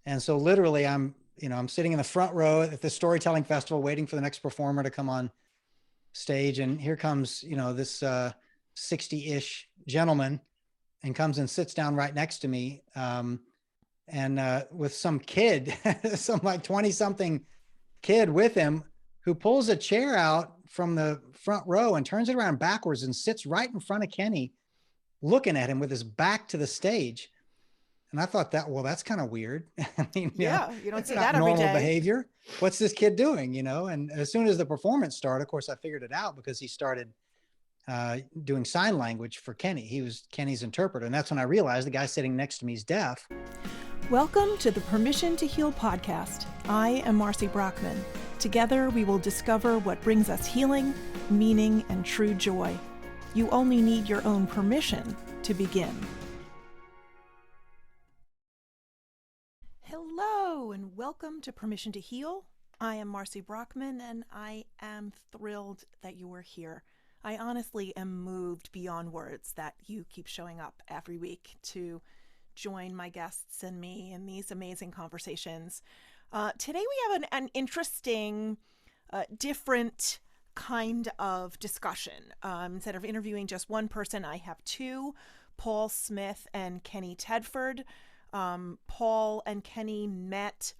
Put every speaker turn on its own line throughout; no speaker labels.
And so literally I'm sitting in the front row at the storytelling festival, waiting for the next performer to come on stage. And here comes, this 60-ish gentleman and comes and sits down right next to me. And with some kid, some like 20 something kid with him, who pulls a chair out from the front row and turns it around backwards and sits right in front of Kenny, looking at him with his back to the stage. And I thought that's kind of weird. I mean,
Yeah, you don't
that's
see
not
that every
normal
day.
behavior. What's this kid doing? And as soon as the performance started, of course, I figured it out because he started doing sign language for Kenny. He was Kenny's interpreter. And that's when I realized the guy sitting next to me is deaf.
Welcome to the Permission to Heal podcast. I am Marcy Brockman. Together, we will discover what brings us healing, meaning, and true joy. You only need your own permission to begin. Hello, and welcome to Permission to Heal. I am Marcy Brockman, and I am thrilled that you are here. I honestly am moved beyond words that you keep showing up every week to join my guests and me in these amazing conversations. Today we have an interesting, different kind of discussion. Instead of interviewing just one person, I have two, Paul Smith and Kenny Tedford. Paul and Kenny met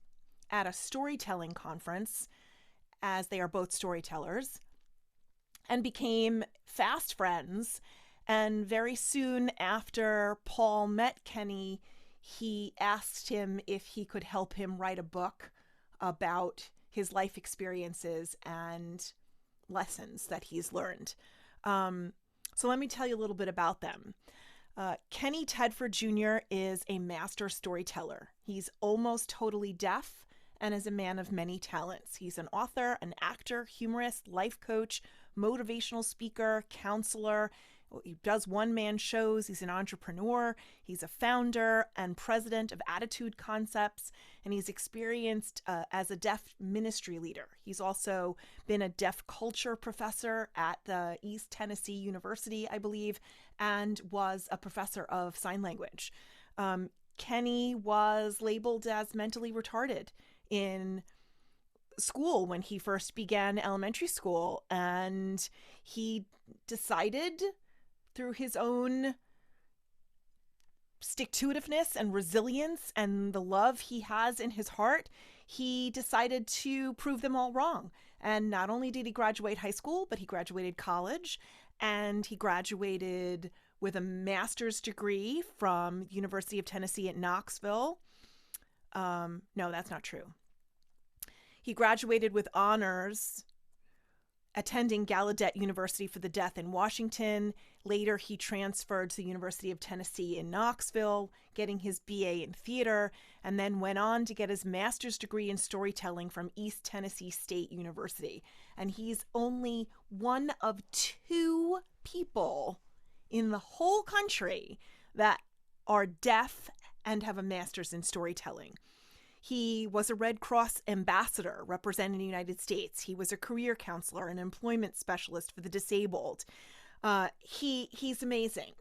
at a storytelling conference, as they are both storytellers, and became fast friends. And very soon after Paul met Kenny, he asked him if he could help him write a book about his life experiences and lessons that he's learned. So let me tell you a little bit about them. Kenny Tedford Jr. is a master storyteller. He's almost totally deaf and is a man of many talents. He's an author, an actor, humorist, life coach, motivational speaker, counselor. He does one-man shows. He's an entrepreneur. He's a founder and president of Attitude Concepts, and he's experienced as a deaf ministry leader. He's also been a deaf culture professor at the East Tennessee University, I believe, and was a professor of sign language. Kenny was labeled as mentally retarded in school when he first began elementary school, and he decided through his own stick-to-itiveness and resilience and the love he has in his heart, he decided to prove them all wrong. And not only did he graduate high school, but he graduated college, and he graduated with a master's degree from University of Tennessee at Knoxville. No, that's not true. He graduated with honors attending Gallaudet University for the Deaf in Washington. Later, he transferred to the University of Tennessee in Knoxville, getting his BA in theater, and then went on to get his master's degree in storytelling from East Tennessee State University. And he's only one of two people in the whole country that are deaf and have a master's in storytelling. He was a Red Cross ambassador representing the United States. He was a career counselor, an employment specialist for the disabled. He's amazing.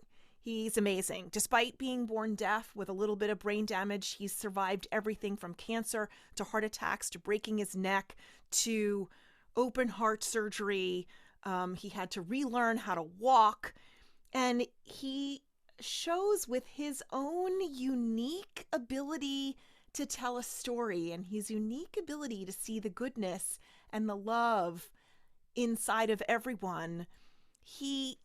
He's amazing. Despite being born deaf with a little bit of brain damage, he's survived everything from cancer to heart attacks to breaking his neck to open heart surgery. He had to relearn how to walk. And he shows with his own unique ability to tell a story and his unique ability to see the goodness and the love inside of everyone. He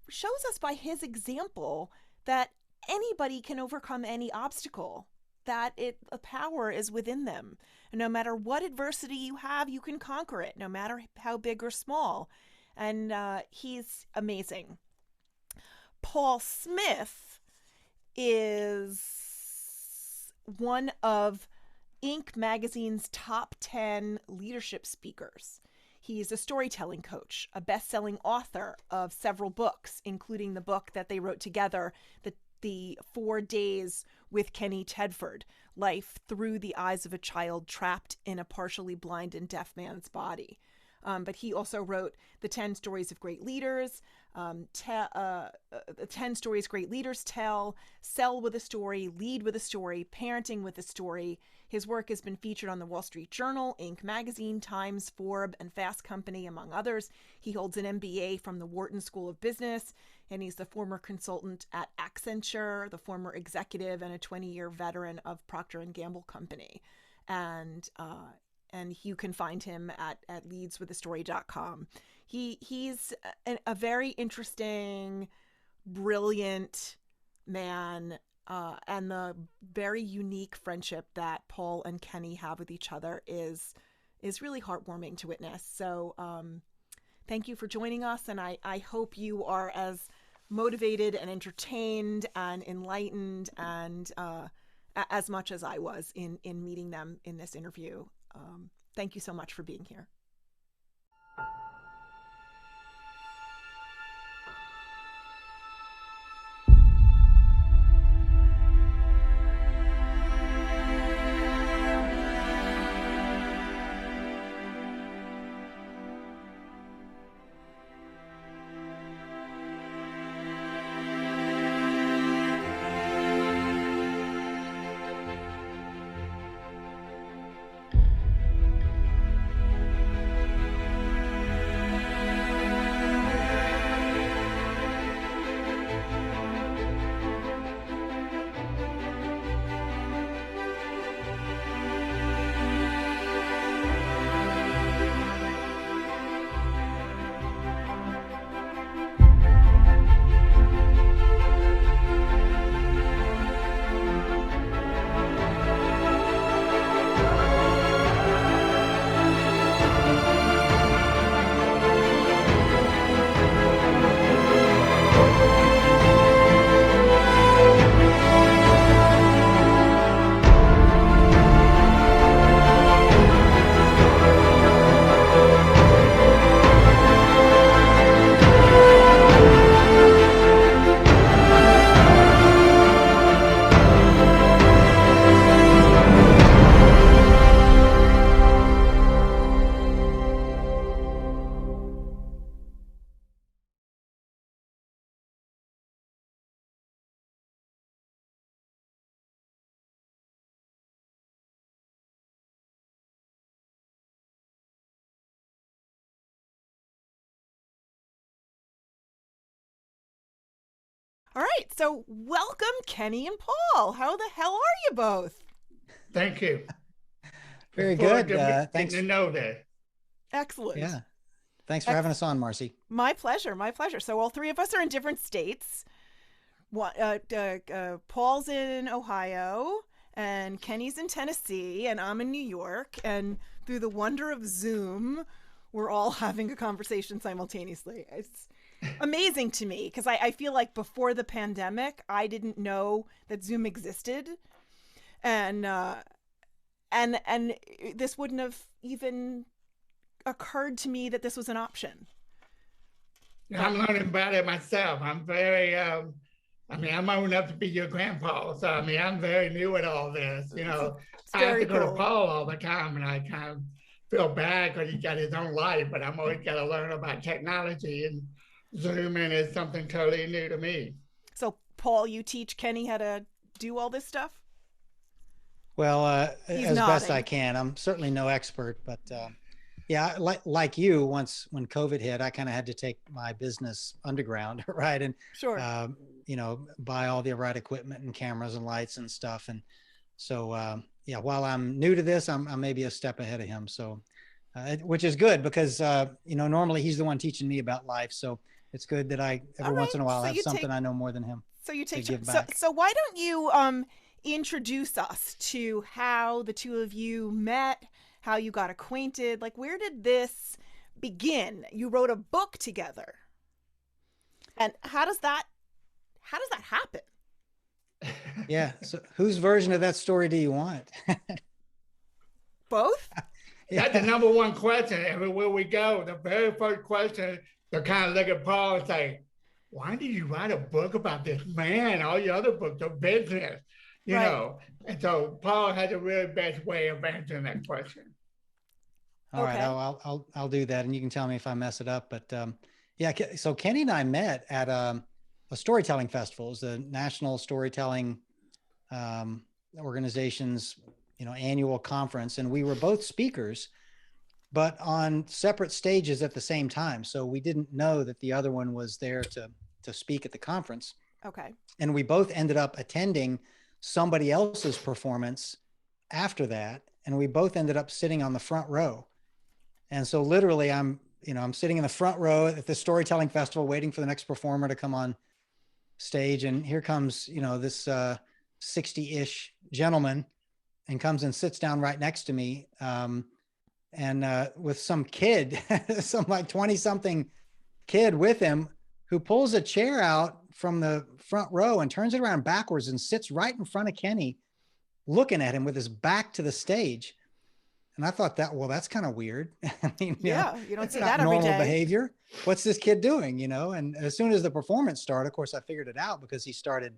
shows us by his example that anybody can overcome any obstacle, that the power is within them. And no matter what adversity you have, you can conquer it, no matter how big or small. And he's amazing. Paul Smith is one of Inc. magazine's top 10 leadership speakers. He's a storytelling coach, a best-selling author of several books, including the book that they wrote together, the 4 Days with Kenny Tedford, Life Through the Eyes of a Child Trapped in a Partially Blind and Deaf Man's Body. But he also wrote The 10 Stories of Great Leaders, 10 Stories Great Leaders Tell, Sell with a Story, Lead with a Story, Parenting with a Story. His work has been featured on the Wall Street Journal, Inc. magazine, Times, Forbes, and Fast Company, among others. He holds an MBA from the Wharton School of Business, and he's the former consultant at Accenture, the former executive and a 20-year veteran of Procter & Gamble Company. And you can find him at leadswithastory.com. He's a very interesting, brilliant man, and the very unique friendship that Paul and Kenny have with each other is really heartwarming to witness. So thank you for joining us, and I hope you are as motivated and entertained and enlightened and as much as I was in meeting them in this interview. Thank you so much for being here. All right, so welcome, Kenny and Paul. How the hell are you both?
Thank you.
Very good.
Thanks to know that.
Excellent.
Yeah. Thanks for having us on, Marcy.
My pleasure. My pleasure. So all three of us are in different states. Paul's in Ohio, and Kenny's in Tennessee, and I'm in New York. And through the wonder of Zoom, we're all having a conversation simultaneously. It's amazing to me because I feel like before the pandemic, I didn't know that Zoom existed, and this wouldn't have even occurred to me that this was an option.
I'm learning about it myself. I'm very, I'm old enough to be your grandpa, so I'm very new at all this. I have to go to Paul all the time, and I kind of feel bad because he's got his own life, but I'm always got to learn about technology, and Zoom in is something totally new to me.
So, Paul, you teach Kenny how to do all this stuff?
Well, as best I can. I'm certainly no expert, but yeah, like you, when COVID hit, I kind of had to take my business underground, right? And
sure,
buy all the right equipment and cameras and lights and stuff. And so, yeah, while I'm new to this, I'm maybe a step ahead of him. So, which is good because normally he's the one teaching me about life. So it's good that I every once in a while have something I know more than him.
So you take so why don't you introduce us to how the two of you met, how you got acquainted, like where did this begin? You wrote a book together, and how does that happen?
Yeah. So whose version of that story do you want?
Both.
That's the number one question everywhere we go. The very first question, they kind of look at Paul and say, why did you write a book about this man? All your other books are business, know. And so Paul has a really best way of answering that question.
All right,
Okay.
I'll do that, and you can tell me if I mess it up. But yeah, so Kenny and I met at a storytelling festival. It was the National Storytelling um, Organization's annual conference, and we were both speakers, but on separate stages at the same time. So we didn't know that the other one was there to speak at the conference.
Okay.
And we both ended up attending somebody else's performance after that, and we both ended up sitting on the front row. And so literally I'm sitting in the front row at the storytelling festival waiting for the next performer to come on stage, and here comes this 60-ish gentleman and comes and sits down right next to me, and with some kid, some like 20 something kid with him, who pulls a chair out from the front row and turns it around backwards and sits right in front of Kenny, looking at him with his back to the stage. And I thought that's kind of weird. I mean,
yeah, you don't see
not
that every
normal
day.
behavior. What's this kid doing? And as soon as the performance started, of course, I figured it out because he started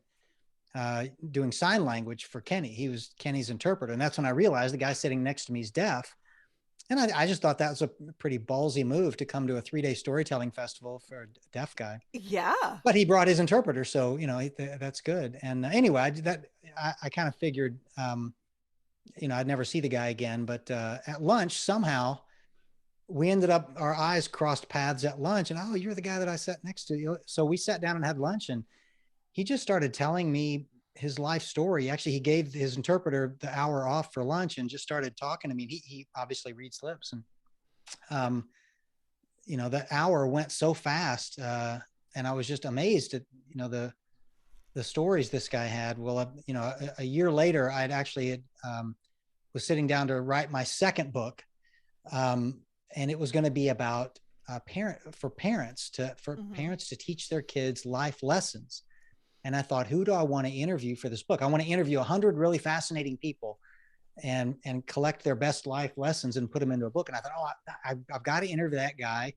doing sign language for Kenny. He was Kenny's interpreter. And that's when I realized the guy sitting next to me is deaf. And I just thought that was a pretty ballsy move to come to a 3-day storytelling festival for a deaf guy.
Yeah.
But he brought his interpreter. So, that's good. And anyway, I kind of figured, I'd never see the guy again. But at lunch, somehow we ended up, our eyes crossed paths at lunch. And, oh, you're the guy that I sat next to. So we sat down and had lunch. And he just started telling me his life story. Actually, he gave his interpreter the hour off for lunch and just started talking to me. He obviously reads lips, and the hour went so fast, and I was just amazed at the stories this guy had. Well, a year later, I'd actually was sitting down to write my second book, and it was going to be about parents to teach their kids life lessons. And I thought, who do I want to interview for this book? I want to interview 100 really fascinating people and collect their best life lessons and put them into a book. And I thought, I've got to interview that guy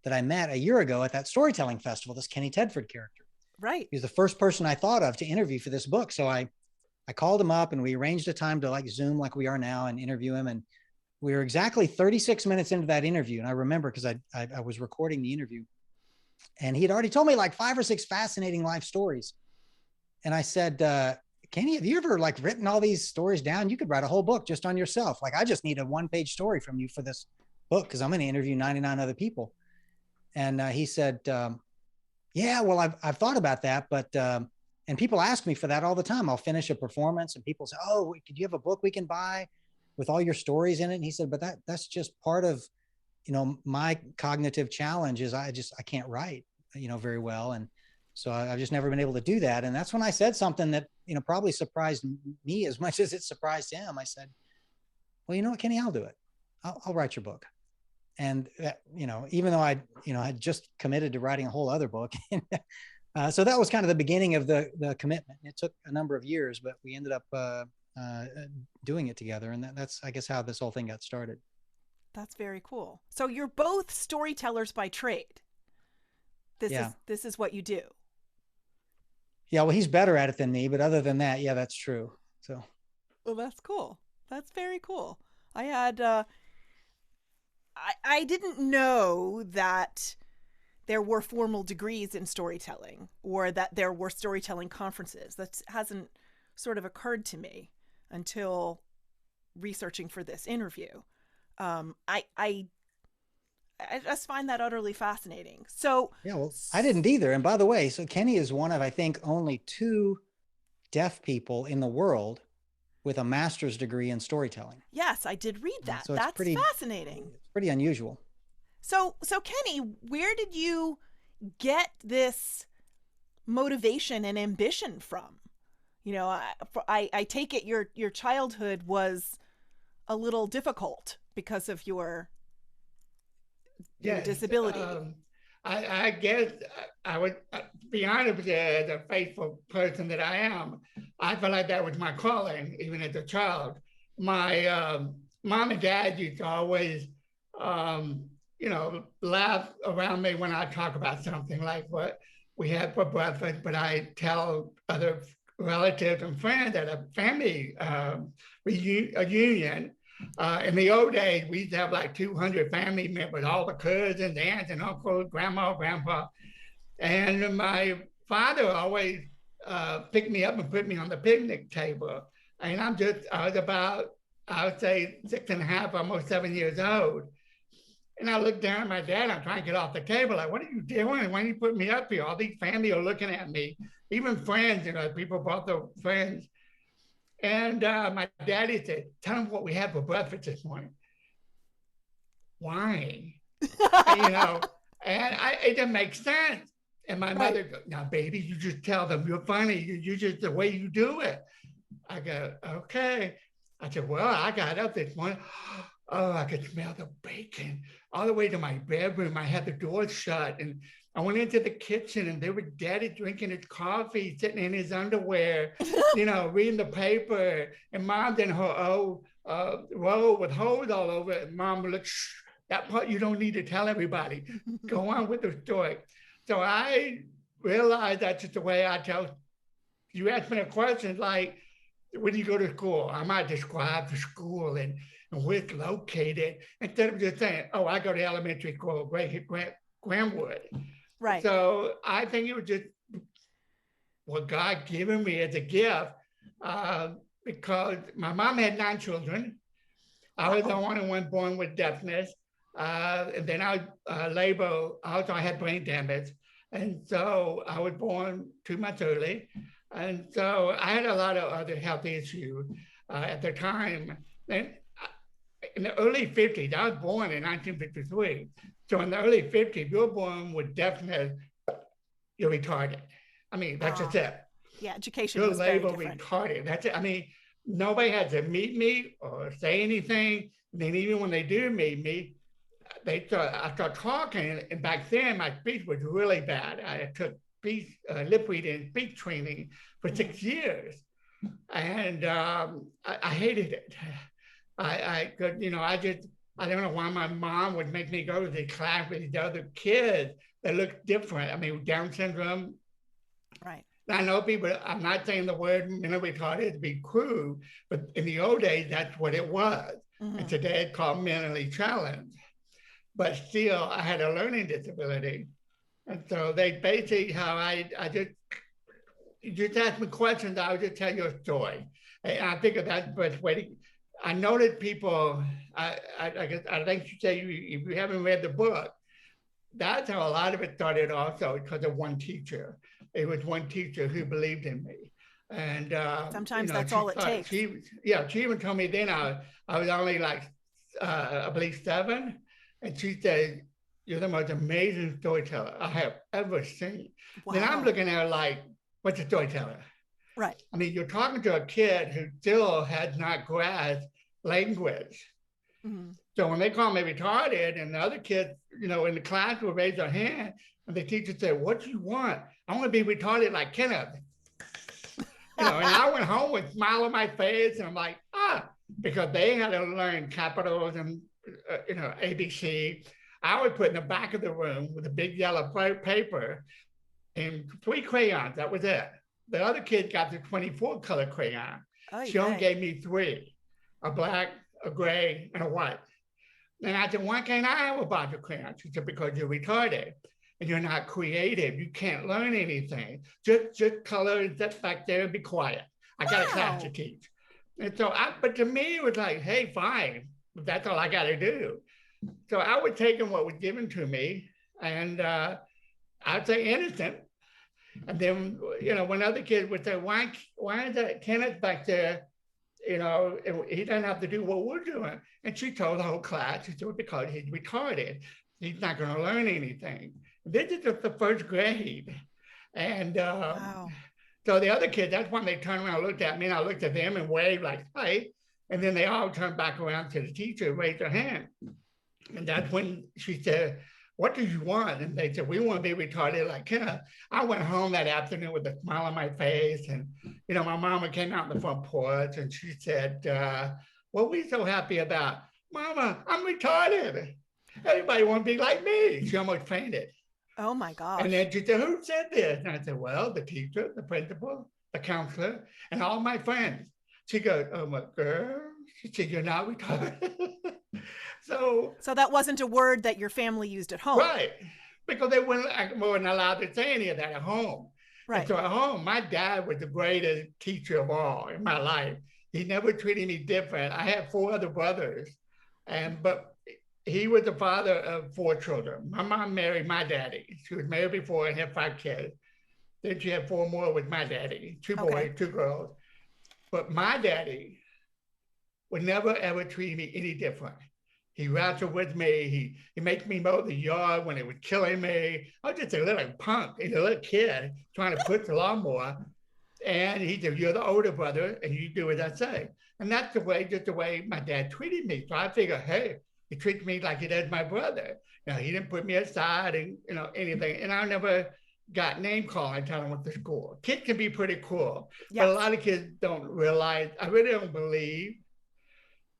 that I met a year ago at that storytelling festival, this Kenny Tedford character.
Right.
He was the first person I thought of to interview for this book. So I called him up and we arranged a time to like Zoom like we are now and interview him. And we were exactly 36 minutes into that interview. And I remember because I was recording the interview and he had already told me like 5 or 6 fascinating life stories. And I said, Kenny, have you ever like written all these stories down? You could write a whole book just on yourself. Like, I just need a 1-page story from you for this book because I'm going to interview 99 other people. And he said, yeah, well, I've thought about that, but and people ask me for that all the time. I'll finish a performance and people say, oh, could you have a book we can buy with all your stories in it? And he said, but that's just part of, my cognitive challenge is I can't write, very well. And so I've just never been able to do that. And that's when I said something that, probably surprised me as much as it surprised him. I said, well, you know what, Kenny, I'll do it. I'll write your book. And, even though I had just committed to writing a whole other book. So that was kind of the beginning of the commitment. It took a number of years, but we ended up doing it together. And that's, I guess, how this whole thing got started.
That's very cool. So you're both storytellers by trade. This is what you do.
Yeah, well, he's better at it than me, but other than that, yeah, that's true. So,
well, that's cool. That's very cool. I had, I didn't know that there were formal degrees in storytelling or that there were storytelling conferences. That hasn't sort of occurred to me until researching for this interview. I just find that utterly fascinating. So
yeah, well, I didn't either. And by the way, so Kenny is one of, I think, only 2 deaf people in the world with a master's degree in storytelling.
Yes, I did read that.
So
that's fascinating.
It's pretty unusual.
So Kenny, where did you get this motivation and ambition from? I take it your childhood was a little difficult because of your disability.
I guess I would be honest with you, as a faithful person that I am, I feel like that was my calling, even as a child. My mom and dad used to always, laugh around me when I talk about something like what we had for breakfast, but I tell other relatives and friends at a family reunion In the old days, we used to have like 200 family members, all the cousins, aunts, and uncles, grandma, grandpa. And my father always picked me up and put me on the picnic table. And I was about, I would say 6.5, almost 7 years old. And I looked down at my dad. I'm trying to get off the table. Like, what are you doing? Why do you put me up here? All these family are looking at me, even friends, people brought their friends. And my daddy said, tell them what we had for breakfast this morning. Wine. And it didn't make sense. And my mother goes, now, baby, you just tell them you're funny. You just the way you do it. I go, okay. I said, well, I got up this morning. Oh, I could smell the bacon all the way to my bedroom. I had the door shut, and I went into the kitchen, and there was Daddy drinking his coffee, sitting in his underwear, reading the paper, and Mom's in her old robe with holes all over it. And Mom would look, shh, that part you don't need to tell everybody. Go on with the story. So I realized that's just the way I tell. You ask me a question like, when you go to school, I might describe the school and where it's located, instead of just saying, oh, I go to elementary school, Grandwood.
Right.
So I think it was just what God given me as a gift, because my mom had 9 children. I was the only one born with deafness. And then I also I had brain damage. And so I was born 2 months early. And so I had a lot of other health issues at the time. And in the early 50s, I was born in 1953. So in the early 50s, you're born with deafness, you're retarded. I mean, that's just it.
Yeah, education
you're
was very
labeled
different.
retarded. That's it. I mean, nobody had to meet me or say anything. And then even when they do meet me, I start talking. And back then, my speech was really bad. I took lip reading and speech training for 6 years. And I hated it. I don't know why my mom would make me go to the class with these other kids that looked different. I mean, Down syndrome.
Right.
I know people, I'm not saying the word mentally retarded to be crude, but in the old days, that's what it was. Mm-hmm. And today it's called mentally challenged. But still, I had a learning disability. And so they basically, you just ask me questions, I would just tell you a story. And I think that's the best way to, I know that people, I think you say if you haven't read the book, that's how a lot of it started also because of one teacher. It was one teacher who believed in me. And
sometimes that's all it takes.
She even told me then I was only like, I believe 7. And she said, you're the most amazing storyteller I have ever seen. Wow. Then I'm looking at her like, what's a storyteller?
Right.
I mean, you're talking to a kid who still has not grasped language. Mm-hmm. So when they call me retarded and the other kids, in the class will raise their hand and the teacher said, what do you want? I want to be retarded like Kenneth. And I went home with a smile on my face and I'm like, because they had to learn capitals and, ABC. I would put in the back of the room with a big yellow paper and 3 crayons. That was it. The other kid got the 24 color crayon. She only gave me 3, a black, a gray, and a white. And I said, why can't I have a bunch of crayons? She said, because you're retarded and you're not creative. You can't learn anything. Just color and sit back there and be quiet. I got a class to teach. And so, but to me, it was like, hey, fine. That's all I got to do. So I would take what was given to me and I'd say innocent. And then, when other kids would say, why is that Kenneth back there? He doesn't have to do what we're doing. And she told the whole class, she said, because he's retarded. He's not going to learn anything. This is just the 1st grade. And so the other kids, that's when they turned around and looked at me, and I looked at them and waved like, hey. And then they all turned back around to the teacher and raised their hand. And that's when she said, what do you want? And they said, we want to be retarded like Kenneth. I went home that afternoon with a smile on my face. And, my mama came out on the front porch and she said, what are we so happy about? Mama, I'm retarded. Everybody wants to be like me. She almost fainted.
Oh my gosh.
And then she said, who said this? And I said, well, the teacher, the principal, the counselor, and all my friends. She goes, oh my girl. She said, you're not retarded. So
that wasn't a word that your family used at home.
Right. Because they weren't allowed to say any of that at home.
Right.
And so at home, my dad was the greatest teacher of all in my life. He never treated me different. I had 4 other brothers, but he was the father of 4 children. My mom married my daddy. She was married before and had 5 kids. Then she had 4 more with my daddy, 2 boys, 2 girls. But my daddy would never, ever treat me any different. He wrestled with me. He made me mow the yard when it was killing me. I was just a little punk, a little kid trying to push the lawnmower. And he said, you're the older brother and you do as I say. And that's just the way my dad treated me. So I figured, hey, he treats me like he does my brother. He didn't put me aside and, anything. And I never got name called until I went to school. Kids can be pretty cruel. Yes. But a lot of kids don't realize, I really don't believe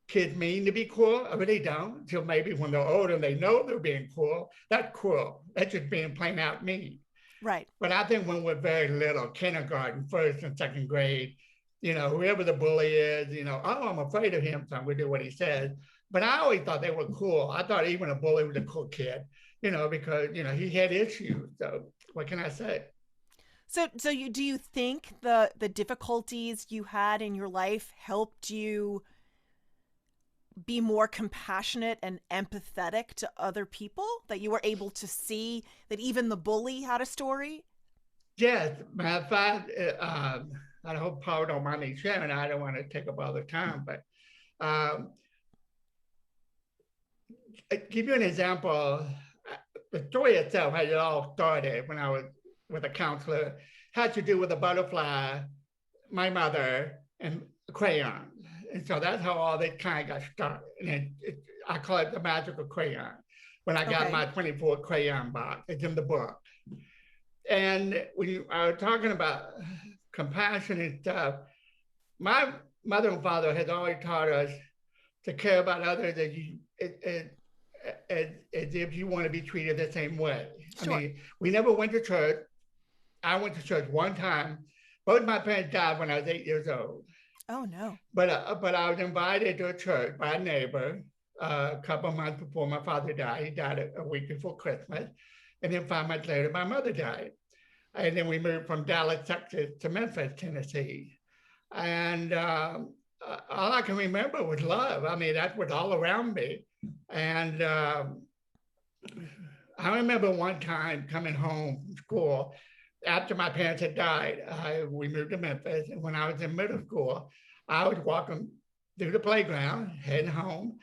kids mean to be cruel. I really don't. Until maybe when they're older and they know they're being cruel. That's cruel. That's just being plain out mean.
Right.
But I think when we're very little, kindergarten, 1st and 2nd grade, whoever the bully is, oh, I'm afraid of him, so I'm going to do what he says. But I always thought they were cool. I thought even a bully was a cool kid, because, he had issues. So what can I say?
So do you think the difficulties you had in your life helped you be more compassionate and empathetic to other people, that you were able to see that even the bully had a story?
Yes. Matter of fact, I hope Paul don't mind me sharing. I don't want to take up all the time, but I'll give you an example. The story itself, how it all started when I was with a counselor, had to do with a butterfly, my mother, and a crayon. And so that's how all that kind of got started. And I call it the magical crayon. When I got my 24 crayon box, it's in the book. And when you are talking about compassion and stuff, my mother and father has always taught us to care about others as if you want to be treated the same way. Sure. I mean, we never went to church. I went to church one time. Both my parents died when I was 8 years old.
Oh, no.
But I was invited to a church by a neighbor a couple of months before my father died. He died a week before Christmas. And then 5 months later, my mother died. And then we moved from Dallas, Texas to Memphis, Tennessee. And all I can remember was love. I mean, that was all around me. And I remember one time coming home from school after my parents had died. We moved to Memphis. And when I was in middle school, I was walking through the playground, heading home.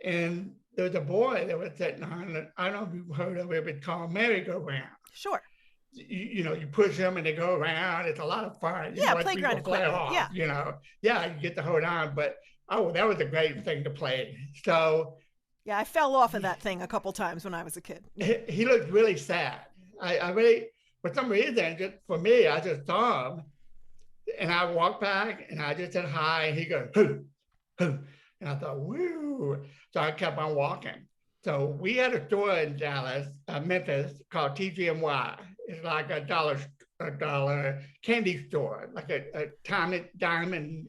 And there was a boy that was sitting on, I don't know if you've heard of it, it's called merry-go-round.
Sure.
You push them and they go around. It's a lot of fun.
Yeah, playground equipment.
Yeah. You get to hold on. But, that was a great thing to play. So.
Yeah, I fell off of that thing a couple times when I was a kid.
He looked really sad. I really, for some reason, just for me, I just saw him. And I walked back and I just said hi. And he goes, hoo, hoo. And I thought, woo. So I kept on walking. So we had a store in Dallas, Memphis, called TGNY. It's like a dollar candy store, like a diamond and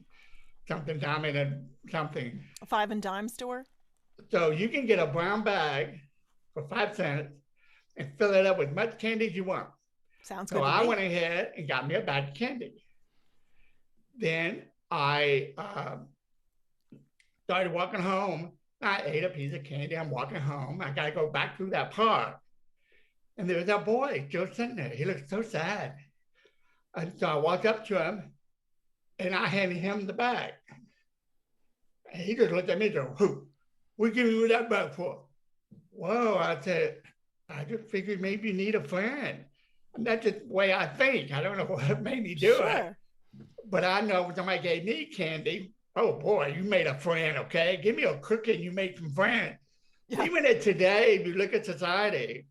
something.
A 5 and dime store?
So you can get a brown bag for 5 cents and fill it up with much candy as you want.
Sounds good.
So I went ahead and got me a bag of candy. Then I started walking home. I ate a piece of candy. I'm walking home. I got to go back through that park. And there was that boy still sitting there. He looked so sad. And so I walked up to him and I handed him the bag. And he just looked at me and said, who? What giving you that bag for? Whoa, I said, I just figured maybe you need a friend. And that's just the way I think. I don't know what made me do it. But I know when somebody gave me candy, oh boy, you made a friend, okay? Give me a cookie and you make some friends. Yeah. Even today, if you look at society,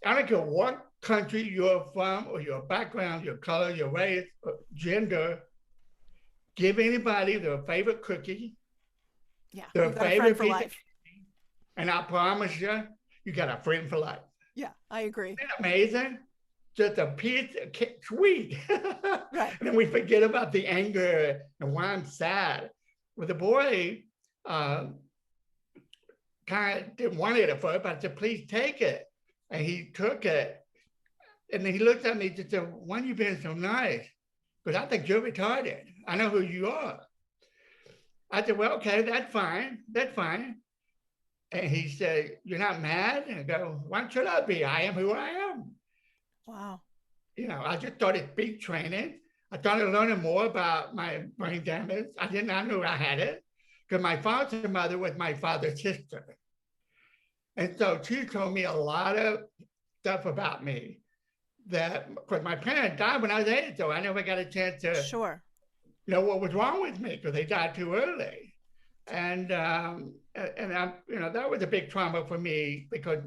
I don't care what country you're from or your background, your color, your race, gender, give anybody their favorite cookie, their favorite piece of candy, and I promise you, you got a friend for life.
Yeah, I agree.
Isn't that amazing? Just a piece of sweet.
Right.
And then we forget about the anger and why I'm sad. With the boy, kind of didn't want it at first, but I said, please take it. And he took it. And then he looked at me and said, why are you being so nice? Because I think you're retarded. I know who you are. I said, well, okay, that's fine. That's fine. And he said, you're not mad? And I go, why should I be? I am who I am.
Wow.
You know, I just started speech training. I started learning more about my brain damage. I did not know I had it because my foster mother was my father's sister. And so she told me a lot of stuff about me that, because my parents died when I was 8, so I never got a chance to know what was wrong with me because they died too early. And I'm, you know, that was a big trauma for me because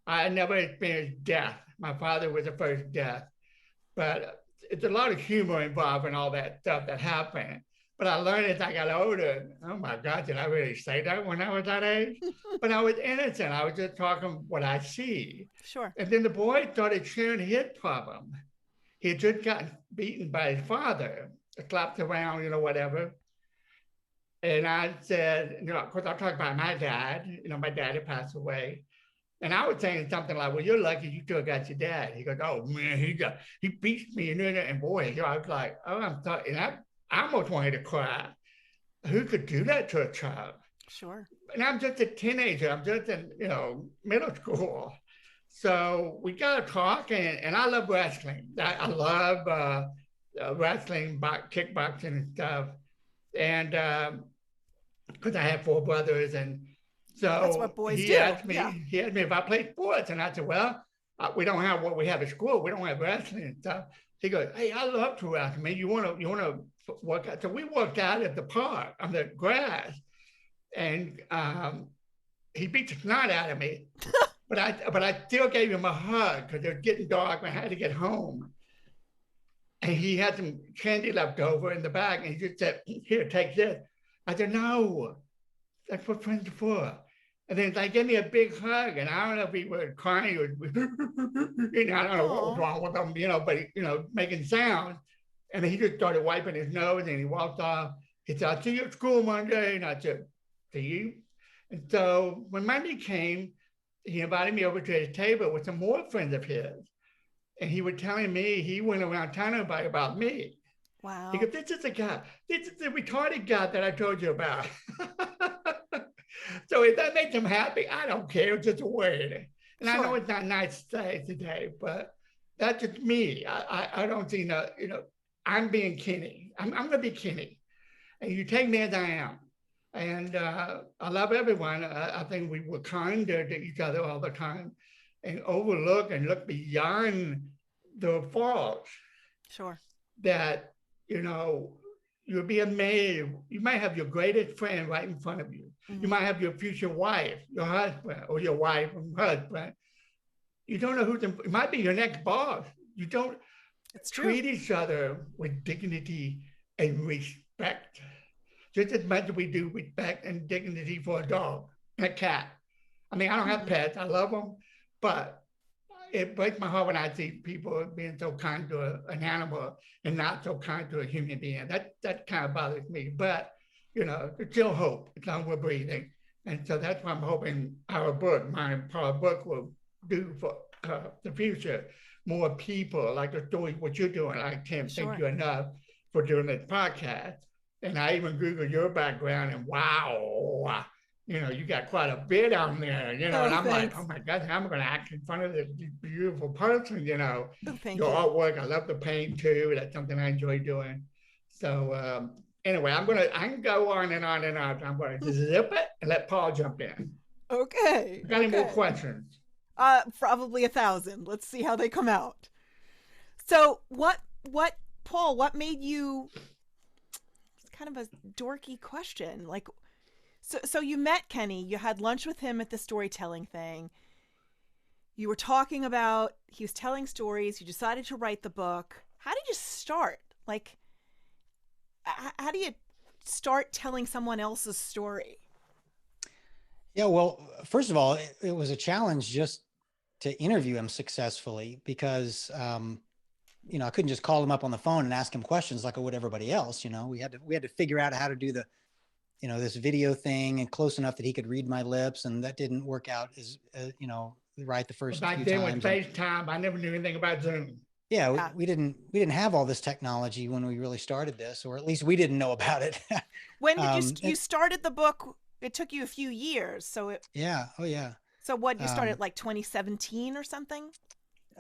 I never experienced death. My father was the first death, but it's a lot of humor involved in all that stuff that happened. But I learned as I got older, oh my God, did I really say that when I was that age? But I was innocent. I was just talking what I see.
Sure.
And then the boy started sharing his problem. He had just gotten beaten by his father, slapped around, you know, whatever. And I said, you know, of course, I talked about my dad. You know, my dad had passed away. And I was saying something like, well, you're lucky you still got your dad. He goes, oh, man, he beats me. And boy, you know, I was like, oh, I'm sorry. And I almost wanted to cry. Who could do that to a child?
Sure.
And I'm just a teenager. I'm just in, you know, middle school. So we got to talk, and I love wrestling. I love wrestling, kickboxing and stuff. And because I have 4 brothers, and so
that's what boys do.
He asked me if I play sports, and I said, well, we don't have what we have at school. We don't have wrestling and stuff. He goes, hey, I love to wrestle. Man, you want to work out? So we worked out at the park on the grass, and he beat the snot out of me. but I still gave him a hug because it was getting dark. I had to get home. And he had some candy left over in the bag, and he just said, here, take this. I said, no, that's what friends are for. And then they gave me a big hug, and I don't know if he was crying or, you know, I don't know what was wrong with him, you know, but, you know, making sounds. And then he just started wiping his nose, and he walked off. He said, I'll see you at school Monday. And I said, see you? And so when Monday came, he invited me over to his table with some more friends of his. And he was telling me he went around telling everybody about me.
Wow.
He goes, this is the retarded guy that I told you about. So if that makes him happy, I don't care. It's just a word. And sure. I know it's not nice to say today, but that's just me. I don't see no, you know, I'm being Kenny. I'm going to be Kenny. And you take me as I am. And I love everyone. I think we were kind to each other all the time and overlook and look beyond the faults.
Sure.
That, you know, you'll be amazed. You might have your greatest friend right in front of you. Mm-hmm. You might have your future wife, your husband, or your wife and husband. You don't know it might be your next boss. You don't treat each other with dignity and respect. Just as much as we do respect and dignity for a dog and a cat. I mean, I don't have pets. I love them. But it breaks my heart when I see people being so kind to an animal and not so kind to a human being. That kind of bothers me. But, you know, there's still hope as long as we're breathing. And so that's what I'm hoping our book, my book, will do for the future. More people like the story, what you're doing. I can't thank you enough for doing this podcast. And I even Googled your background, and wow, you know, you got quite a bit on there, you know, and I'm like, oh my God, how am I going to act in front of this beautiful person, you know? Your artwork, I love the paint too. That's something I enjoy doing. So anyway, I can go on and on and on. I'm going to zip it and let Paul jump in.
Okay.
Got any more questions?
Probably 1,000. Let's see how they come out. So Paul, what made you, it's kind of a dorky question. Like, so you met Kenny, you had lunch with him at the storytelling thing. You were talking about, he was telling stories. You decided to write the book. How did you start? Like, how do you start telling someone else's story?
Yeah, well, first of all, it was a challenge just to interview him successfully because, you know, I couldn't just call him up on the phone and ask him questions like I would everybody else. You know, we had to figure out how to do the this video thing and close enough that he could read my lips. And that didn't work out as, right the first
Back
few
then
times.
with FaceTime, I never knew anything about Zoom.
Yeah, we didn't have all this technology when we really started this, or at least we didn't know about it.
When did you started the book? It took you a few years, so it.
Yeah. Oh yeah.
So what, you started like 2017 or something?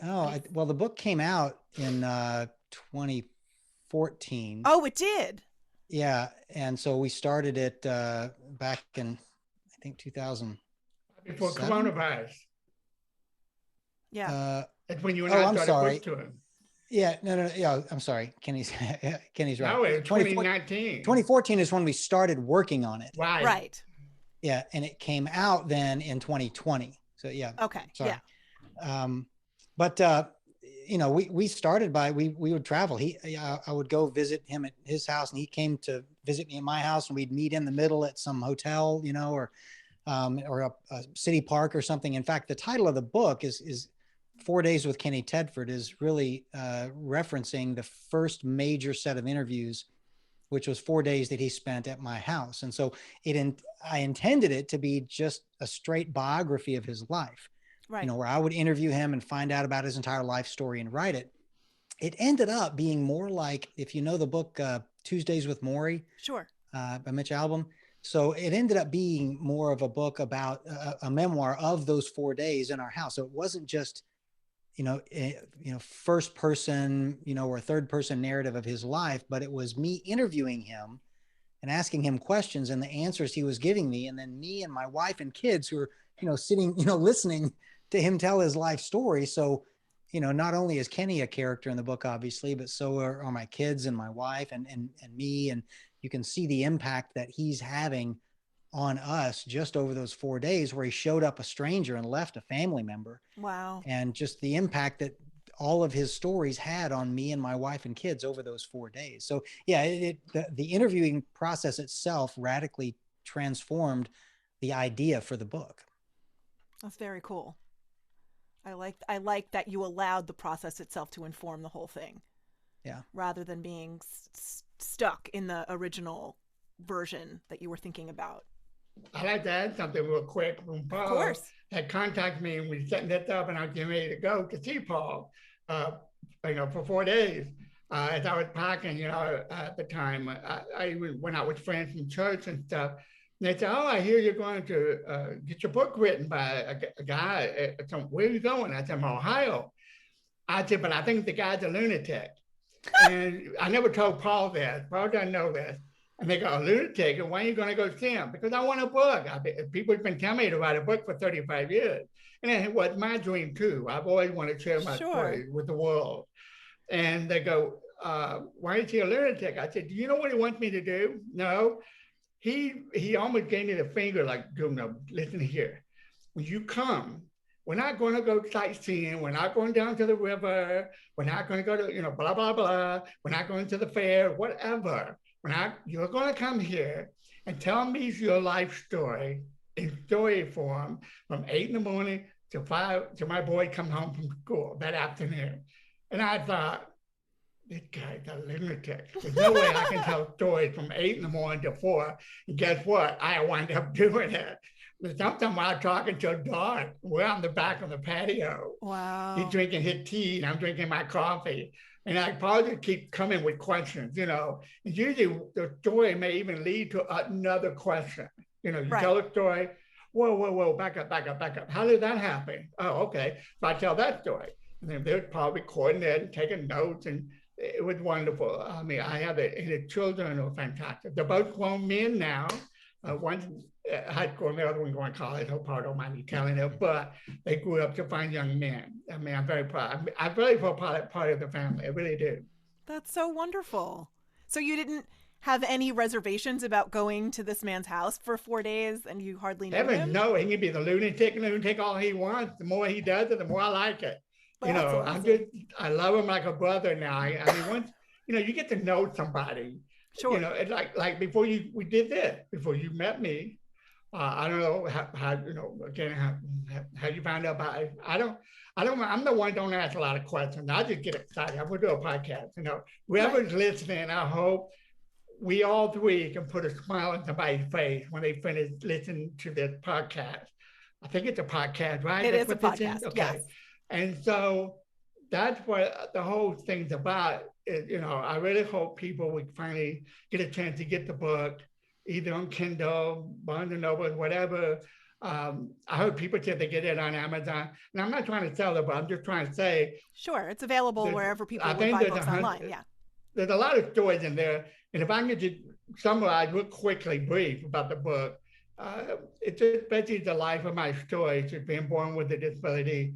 Oh, well, the book came out in 2014.
Oh, it did.
Yeah, and so we started it back in, I think, 2000.
Before coronavirus.
Yeah.
That's when you and I started book touring.
Yeah, no. Yeah, I'm sorry. Kenny's right.
No, it was 2019.
2014 is when we started working on it.
Right.
Yeah, and it came out then in 2020. So yeah.
Okay.
Sorry.
Yeah.
But we started by we would travel. I would go visit him at his house, and he came to visit me at my house, and we'd meet in the middle at some hotel, or a city park or something. In fact, the title of the book is 4 Days with Kenny Tedford, is really referencing the first major set of interviews, which was 4 days that he spent at my house. And so I intended it to be just a straight biography of his life,
right.
Where I would interview him and find out about his entire life story and write it. It ended up being more like, if you know the book Tuesdays with Morrie,
sure,
by Mitch Albom. So it ended up being more of a book about a memoir of those 4 days in our house. So it wasn't just first person, or third person narrative of his life, but it was me interviewing him and asking him questions and the answers he was giving me. And then me and my wife and kids who were, sitting, listening to him tell his life story. So, not only is Kenny a character in the book, obviously, but so are my kids and my wife and me. And you can see the impact that he's having on us just over those 4 days, where he showed up a stranger and left a family member.
Wow.
And just the impact that all of his stories had on me and my wife and kids over those 4 days. So yeah, the interviewing process itself radically transformed the idea for the book.
That's very cool. I like that you allowed the process itself to inform the whole thing.
Yeah.
Rather than being stuck in the original version that you were thinking about.
I'd like to add something real quick. When Paul had contacted me and we setting this up, and I was getting ready to go to see Paul, for 4 days. As I was packing, at the time, I went out with friends from church and stuff. And they said, "Oh, I hear you're going to get your book written by a guy. Where are you going?" I said, "I'm Ohio." I said, "But I think the guy's a lunatic." And I never told Paul this. Paul doesn't know this. And they go, "A lunatic? And why are you going to go see him?" "Because I want a book. People have been telling me to write a book for 35 years. And it was my dream too. I've always wanted to share my story with the world." And they go, "Why is he a lunatic?" I said, "Do you know what he wants me to do?" "No." He almost gave me the finger, like, "No, listen here. When you come, we're not going to go sightseeing. We're not going down to the river. We're not going to go to, blah, blah, blah. We're not going to the fair, whatever. You're going to come here and tell me your life story in story form from 8 in the morning to 5 till my boy come home from school that afternoon." And I thought, this guy's a lunatic. There's no way I can tell stories from 8 in the morning to 4. And guess what? I wind up doing it. Sometimes I'm talking till dark. We're on the back of the patio.
Wow.
He's drinking his tea and I'm drinking my coffee. And I probably keep coming with questions, And usually the story may even lead to another question. You tell a story. Whoa, back up. How did that happen? Oh, okay. So I tell that story. And then they're probably recording it and taking notes. And it was wonderful. I mean, I have the children are fantastic. They're both grown men now. One's high school and the other one going to college. I hope I don't mind me telling it, but they grew up to fine young men. I mean, I'm very proud. I really feel part of the family. I really do.
That's so wonderful. So you didn't have any reservations about going to this man's house for 4 days, and you hardly knew him?
No, he can be the lunatic all he wants. The more he does it, the more I like it.
Awesome.
I love him like a brother now. I mean, once you get to know somebody.
Sure.
It's like before we did this, before you met me. I don't know how you found out about it. I'm the one who don't ask a lot of questions. I just get excited. I'm gonna do a podcast. Whoever's listening, I hope we all three can put a smile on somebody's face when they finish listening to this podcast. I think it's a podcast, right?
It
That's
is a
what this is?
podcast,
Okay.
yes.
And so that's what the whole thing's about. I really hope people would finally get a chance to get the book, either on Kindle, Barnes and Noble, whatever. I hope people say they get it on Amazon. And I'm not trying to sell it, but I'm just trying to say.
Sure, it's available wherever people
I
would
think
buy books online. Yeah.
There's a lot of stories in there. And if I can just summarize real quickly, brief about the book, it's basically the life of my story, just being born with a disability,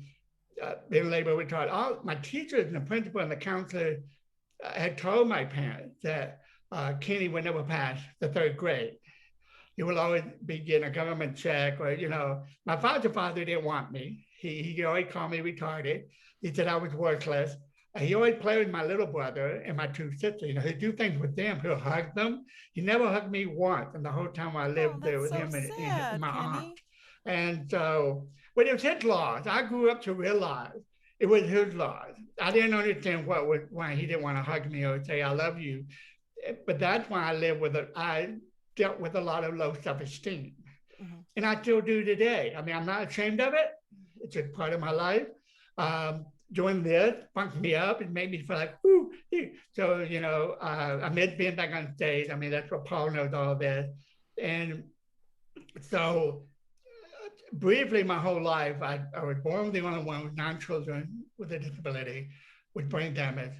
being labor retarded. All my teachers and the principal and the counselor had told my parents that Kenny would never pass the 3rd grade. He will always be getting a government check, or my father didn't want me. He always called me retarded. He said I was worthless. He always played with my little brother and my 2 sisters. He'd do things with them. He'll hug them. He never hugged me once, and the whole time I lived there with him and my aunt. And so, but it was his loss. I grew up to realize it was his loss. I didn't understand why he didn't want to hug me or say I love you. But that's why I dealt with a lot of low self-esteem. Mm-hmm. And I still do today. I mean, I'm not ashamed of it. It's just part of my life. Doing this punked me up. It made me feel like, whoo. So, I miss being back on stage. I mean, that's what Paul knows all of this. And so briefly, my whole life, I was born with the only one with 9 children with a disability, with brain damage,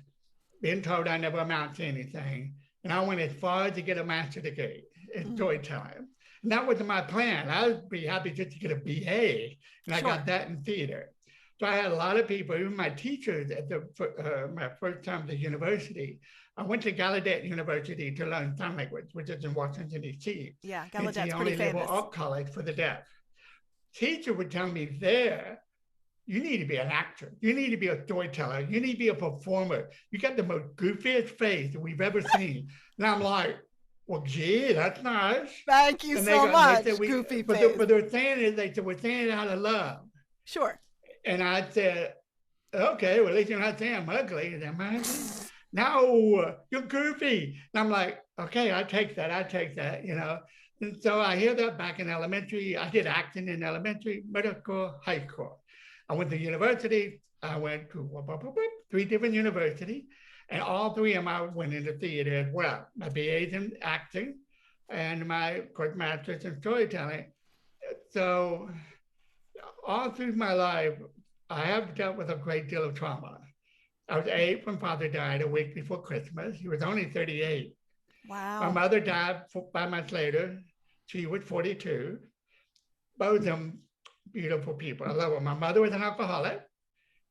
being told I never amount to anything. And I went as far as to get a master's degree in storytelling. And that wasn't my plan. I would be happy just to get a BA, and I got that in theater. So I had a lot of people, even my teachers at my first time at the university. I went to Gallaudet University to learn sign language, which is in Washington, D.C.
Yeah, Gallaudet's pretty famous. It's the
only liberal art college for the deaf. Teacher would tell me there, you need to be an actor. You need to be a storyteller. You need to be a performer. You got the most goofiest face that we've ever seen. And I'm like, well, gee, that's nice.
Thank you so much, goofy face.
But they're saying is, they said, we're saying it out of love.
Sure.
And I said, okay, well, at least you're not saying I'm ugly. Am I ugly? No, you're goofy. And I'm like, okay, I take that, And so I hear that back in elementary. I did acting in elementary, middle school, high school. I went to university. I went to 3 different universities, and all 3 of them I went into theater as well. My BA's in acting and my master's in storytelling. So all through my life, I have dealt with a great deal of trauma. I was 8 when Father died a week before Christmas. He was only 38.
Wow.
My mother died 5 months later. She was 42. Both of them beautiful people. I love her. My mother was an alcoholic,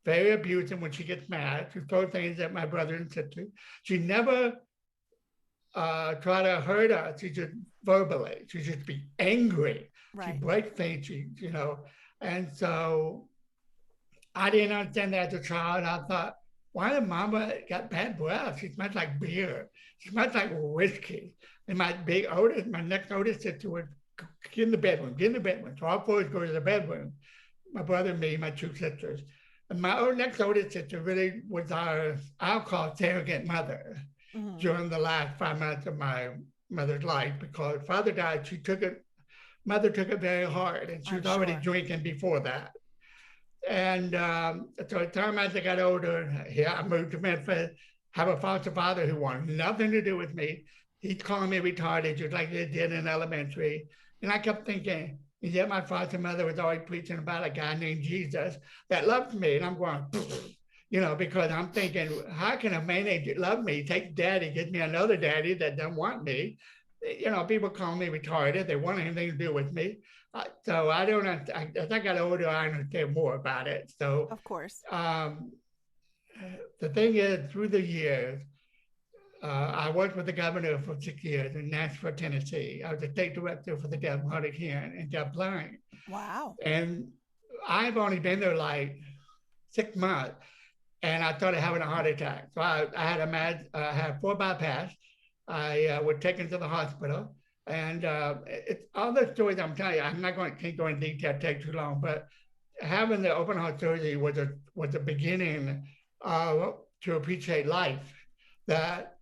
very abusive when she gets mad. She throws things at my brother and sister. She never tried to hurt us. She just verbally. She just be angry. Right. She breaks things. And so I didn't understand that as a child. I thought, why did Mama got bad breath? She smells like beer. She smells like whiskey. And my next oldest sister would get in the bedroom. So all 4 go to the bedroom. My brother and me, my 2 sisters. And my next oldest sister really was I'll call surrogate mother during the last 5 months of my mother's life, because Father died. Mother took it very hard, and she was already drinking before that. And so at the time as I got older, I moved to Memphis, have a foster father who wanted nothing to do with me. He'd call me retarded, just like they did in elementary. And I kept thinking, and yet my foster mother was always preaching about a guy named Jesus that loved me. And I'm going, because I'm thinking, how can a man that love me take daddy, gives me another daddy that doesn't want me? People call me retarded. They want anything to do with me. So I don't, as I got older, I understand more about it. So
of course,
the thing is, through the years, I worked with the governor for 6 years in Nashville, Tennessee. I was the state director for the deaf, hard of hearing, and deaf blind.
Wow.
And I've only been there like 6 months, and I started having a heart attack. So I had 4 bypass. I was taken to the hospital, and it's all the stories I'm telling you. I'm not going to go in detail; it takes too long. But having the open heart surgery was a beginning to appreciate life. That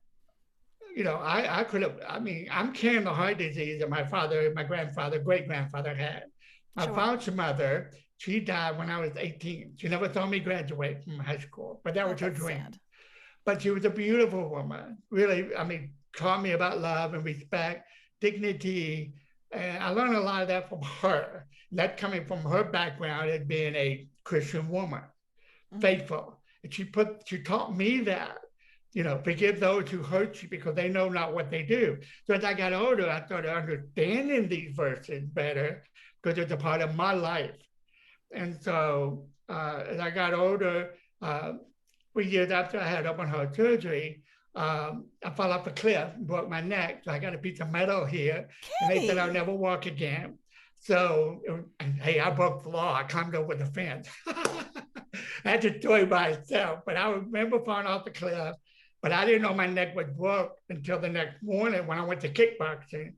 I could have, I'm carrying the heart disease that my father, my grandfather, great grandfather had. My
Sure.
father's mother, she died when I was 18. She never saw me graduate from high school, but that was her
that's
dream.
sad.
But she was a beautiful woman, really, taught me about love and respect, dignity. And I learned a lot of that from her. That coming from her background as being a Christian woman, faithful. And she taught me that, forgive those who hurt you because they know not what they do. So as I got older, I started understanding these verses better because it's a part of my life. And so as I got older, 3 years after I had open heart surgery, I fell off a cliff, broke my neck. So I got a piece of metal here, and they said I'll never walk again. So, hey, I broke the law. I climbed over the fence. That's a story by itself. But I remember falling off the cliff, but I didn't know my neck was broke until the next morning when I went to kickboxing.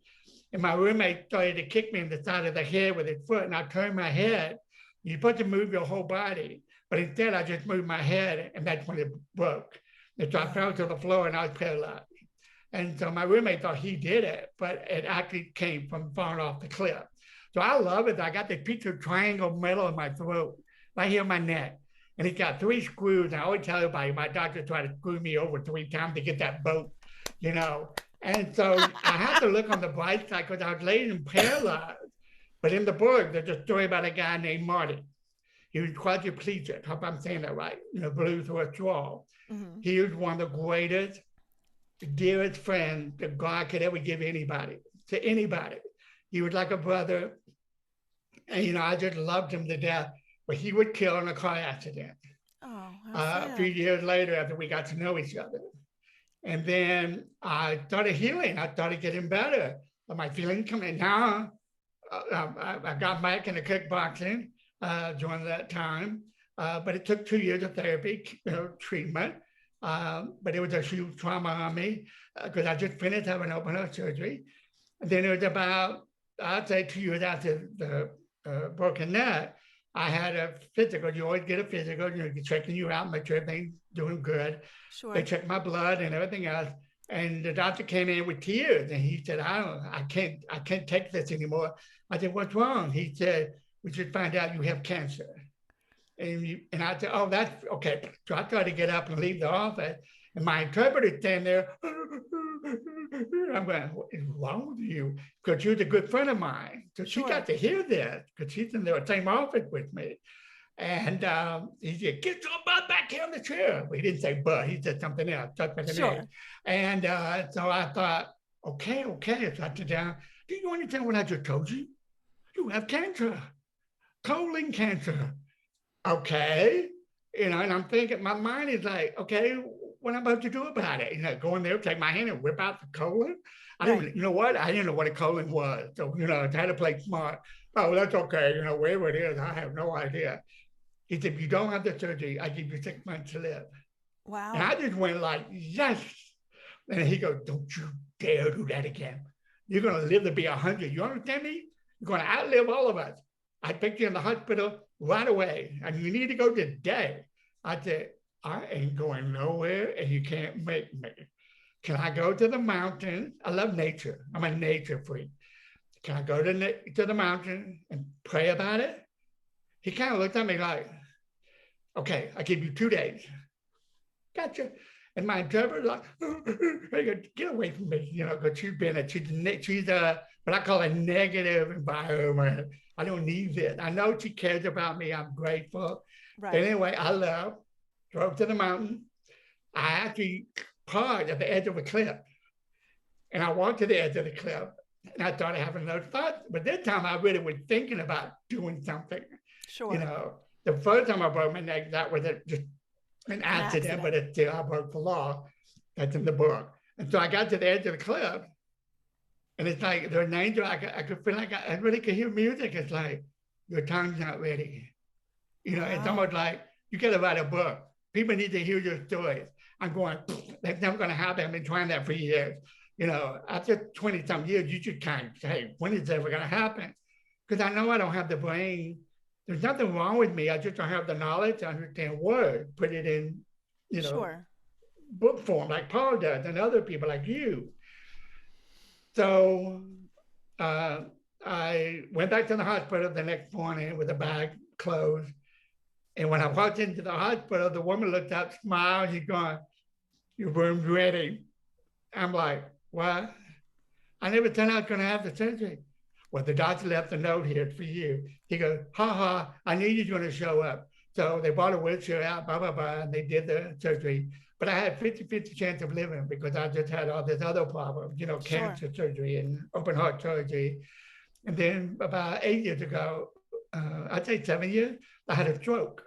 And my roommate started to kick me in the side of the head with his foot, and I turned my head. You're supposed to move your whole body. But instead, I just moved my head, and that's when it broke. And so I fell to the floor, and I was paralyzed. And so my roommate thought he did it, but it actually came from falling off the cliff. So I love it. I got the piece of triangle metal in my throat, right here in my neck. And it's got 3 screws. And I always tell everybody, my doctor tried to screw me over 3 times to get that boat, And so I have to look on the bright side because I was laid and paralyzed. But in the book, there's a story about a guy named Marty. He was quadriplegic. I hope I'm saying that right. Blew through a straw. He was one of the greatest, dearest friends that God could ever give anybody, to anybody. He was like a brother. And, I just loved him to death. But he was killed in a car accident. A few years later after we got to know each other. And then I started healing. I started getting better. My feelings coming now. I got back into kickboxing during that time. But it took 2 years of therapy, treatment. But it was a huge trauma on me because I just finished having open heart surgery. And then it was about, I'd say 2 years after the broken neck, I had a physical. You always get a physical, checking you out, make sure everything's doing good.
Sure.
They checked my blood and everything else. And the doctor came in with tears and he said, I can't take this anymore. I said, what's wrong? He said, we should find out you have cancer. And I said, oh, that's okay. So I tried to get up and leave the office. And my interpreter standing there, I'm going, what is wrong with you? Because she was a good friend of mine. So she got to hear this because she's in the same office with me. And he said, get your butt back here in the chair. But he didn't say butt, he said something else. And so I thought, okay. So I sit down. Do you understand what I just told you? You have cancer, colon cancer. Okay. And I'm thinking, my mind is like, okay, what am I about to do about it? Go in there, take my hand and whip out the colon. I didn't know what a colon was. So, I had to play smart. Oh, that's okay. Wherever it is, I have no idea. He said, if you don't have the surgery, I give you 6 months to live.
Wow.
And I just went like, yes. And he goes, don't you dare do that again. You're going to live to be 100. You understand me? You're going to outlive all of us. I picked you in the hospital right away. And you need to go today. I said, I ain't going nowhere and you can't make me. Can I go to the mountain? I love nature. I'm a nature freak. Can I go to the mountain and pray about it? He kind of looked at me like, okay, I give you 2 days. Gotcha. And my interpreter like, get away from me, because she's what I call a negative environment. I don't need this. I know she cares about me. I'm grateful. Right. But anyway, I left, drove to the mountain. I actually parked at the edge of a cliff. And I walked to the edge of the cliff. And I started having those thoughts. But this time I really was thinking about doing something.
Sure.
The first time I broke my neck, that was just an accident, but it's still, I broke the law. That's in the book. And so I got to the edge of the cliff. And it's like, there's an angel, I could feel like I really could hear music. It's like, your time's not ready. It's almost like, you got to write a book. People need to hear your stories. I'm going, that's never going to happen. I've been trying that for years. After 20-some years, you should kind of say, when is it ever going to happen? Because I know I don't have the brain. There's nothing wrong with me. I just don't have the knowledge to understand words, put it in,
Sure.
book form like Paul does and other people like you. So I went back to the hospital the next morning with a bag closed. And when I walked into the hospital, the woman looked up, smiled, she's going, "Your room's ready." I'm like, "What?" "I never said I was going to have the surgery." "Well, the doctor left a note here for you." He goes, "Ha ha, I knew you were going to show up." So they brought a wheelchair out, blah, blah, blah, and they did the surgery. But I had 50-50 chance of living because I just had all this other problem, you know, cancer surgery and open heart surgery. And then about 8 years ago, I'd say 7 years, I had a stroke.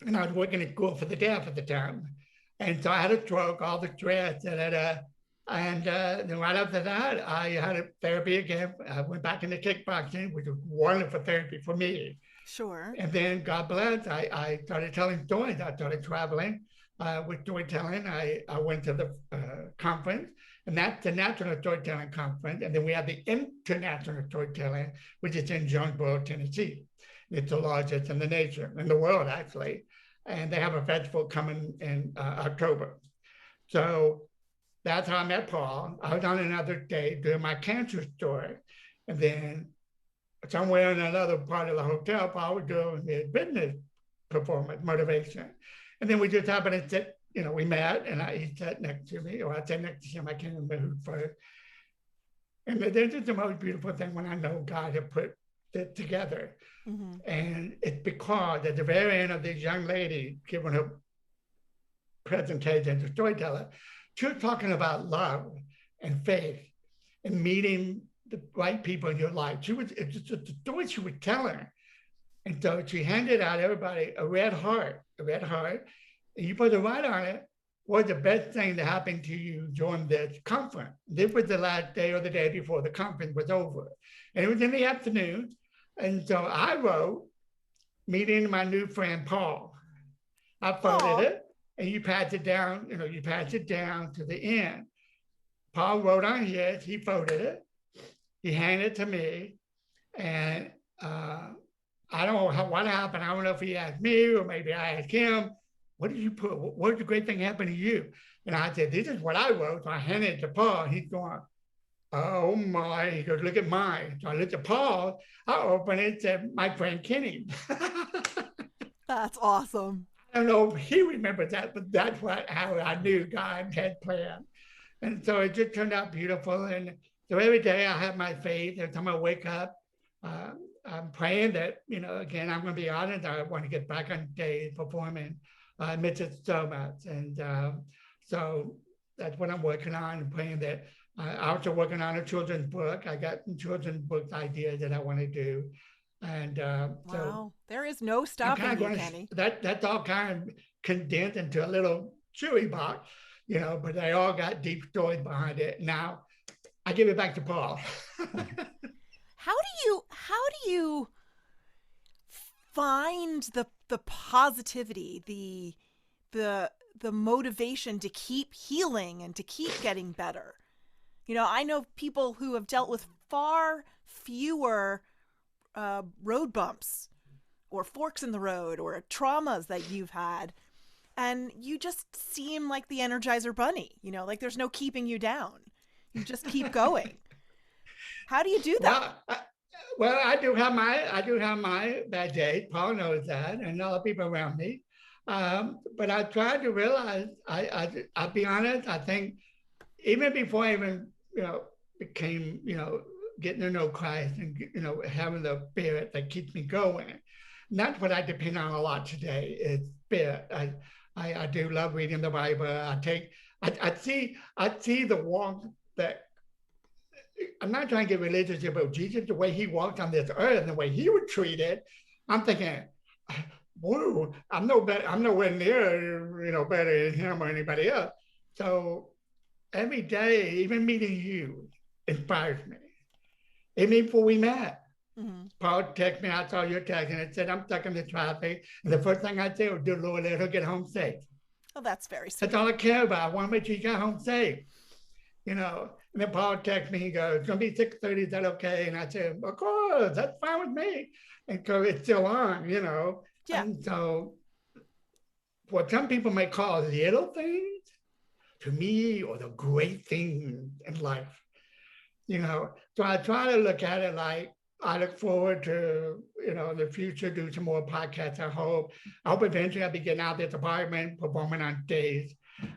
And I was working at school for the deaf at the time. And so I had a stroke, all the stress, and then right after that, I had a therapy again. I went back into kickboxing, which was wonderful therapy for me.
Sure.
And then, God bless, I started telling stories. I started traveling with storytelling. I went to the conference, and that's the National Storytelling Conference. And then we have the International Storytelling, which is in Jonesboro, Tennessee. It's the largest in the nation, in the world, actually. And they have a festival coming in October. So that's how I met Paul. I was on another day doing my cancer story. And then somewhere in another part of the hotel, Paul was doing his business performance, motivation. And then we just happened to sit, you know, we met and he sat next to me, or I sat next to him, I can't remember who first. And this is the most beautiful thing when I know God had put it together. Mm-hmm. And it's because at the very end of this young lady giving her presentation to storyteller, she was talking about love and faith and meeting the right people in your life. It's just a story she was telling. And so she handed out everybody a red heart, and you put a write on it, what's the best thing that happened to you during this conference? This was the last day or the day before the conference was over. And it was in the afternoon. And so I wrote, meeting my new friend, Paul. I folded it, and you pass it down, you know, you pass it down to the end. Paul wrote on his, he folded it, he handed it to me, and I don't know what happened. I don't know if he asked me or maybe I asked him, what did you put? What the great thing happened to you? And I said, this is what I wrote. So I handed it to Paul. He's going, oh my. He goes, look at mine. So I looked at Paul. I opened it and said, my friend Kenny.
That's awesome.
I don't know if he remembers that, but that's how I knew God had planned. And so it just turned out beautiful. And so every day I have my faith. Every time I wake up, I'm praying that, you know, again, I'm going to be honest. I want to get back on stage performing. I miss it so much. And so that's what I'm working on, and praying that I'm also working on a children's book. I got some children's book ideas that I want to do. And
wow,
so
there is no stopping you, Kenny.
That's all kind of condensed into a little chewy box, you know, but they all got deep stories behind it. Now I give it back to Paul.
How do you find the positivity, the motivation to keep healing and to keep getting better? You know, I know people who have dealt with far fewer road bumps or forks in the road or traumas that you've had, and you just seem like the Energizer Bunny, you know, like there's no keeping you down. You just keep going. How do you do that?
Well, I do have my bad days. Paul knows that, and other people around me. But I try to realize, I'll be honest, I think even before I even, you know, became, you know, getting to know Christ and, you know, having the spirit that keeps me going. And that's what I depend on a lot today is spirit. I do love reading the Bible. I see the walk that, I'm not trying to get religious about Jesus, the way he walked on this earth and the way he was treated. I'm thinking, whoa, I'm nowhere near, you know, better than him or anybody else. So every day, even meeting you inspires me. Even before we met, Paul texted me, I saw your text, and it said, I'm stuck in the traffic. And the first thing I said was, dear Lord, let her get home safe.
Oh, that's very sweet.
That's all I care about. I want to make sure you got home safe. You know, and then Paul texted me, he goes, it's going to be 6:30, is that okay? And I said, of course, that's fine with me. And so it's still on, you know.
Yeah.
And so what some people may call little things, to me are the great thing in life. You know, so I try to look at it like I look forward to, you know, the future, do some more podcasts. I hope eventually I'll be getting out of this apartment, performing on stage.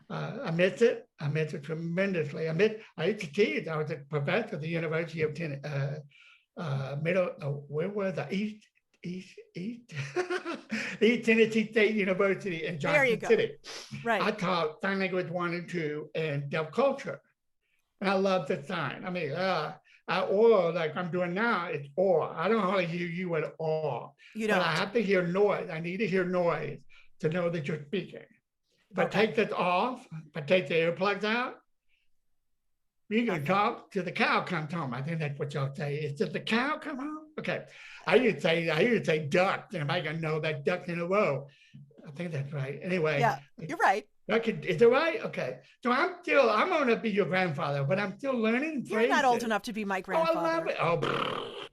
I miss it. I miss it tremendously. I used to teach. I was a professor at the University of where was I? East East Tennessee State University in Johnson City.
Right.
I taught sign language 1 and 2 and deaf culture. And I love the sign. I mean, or like I'm doing now, it's or. I don't hardly hear you at all.
You don't.
But I have to hear noise. I need to hear noise to know that you're speaking. If I take this off, if I take the earplugs out, you can talk till the cow comes home. I think that's what y'all say. Is just the cow come home? Okay. I used to say duck, and if I can know that duck in a row. I think that's right. Anyway.
Yeah, you're right.
Is it right? Okay. So I'm going to be your grandfather, but I'm still learning.
You're not old enough to be my grandfather.
Oh, I love it. Oh,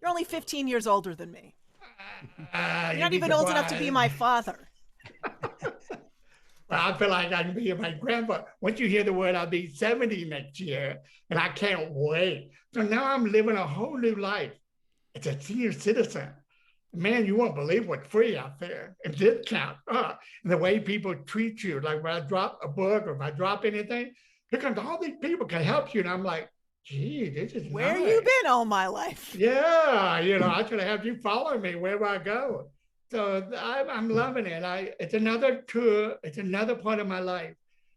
you're only 15 years older than me. You're not even
surprised.
old enough to be my father.
Well, I feel like I can be my grandpa. Once you hear the word, I'll be 70 next year, and I can't wait. So now I'm living a whole new life. It's a senior citizen. Man, you won't believe what's free out there and discount. And the way people treat you, like when I drop a book or if I drop anything, here comes all these people can help you. And I'm like, gee, this is
where
nice.
you been all my life?
Yeah, you know, I should have you follow me wherever I go. So I'm loving it. It's another tour. It's another part of my life.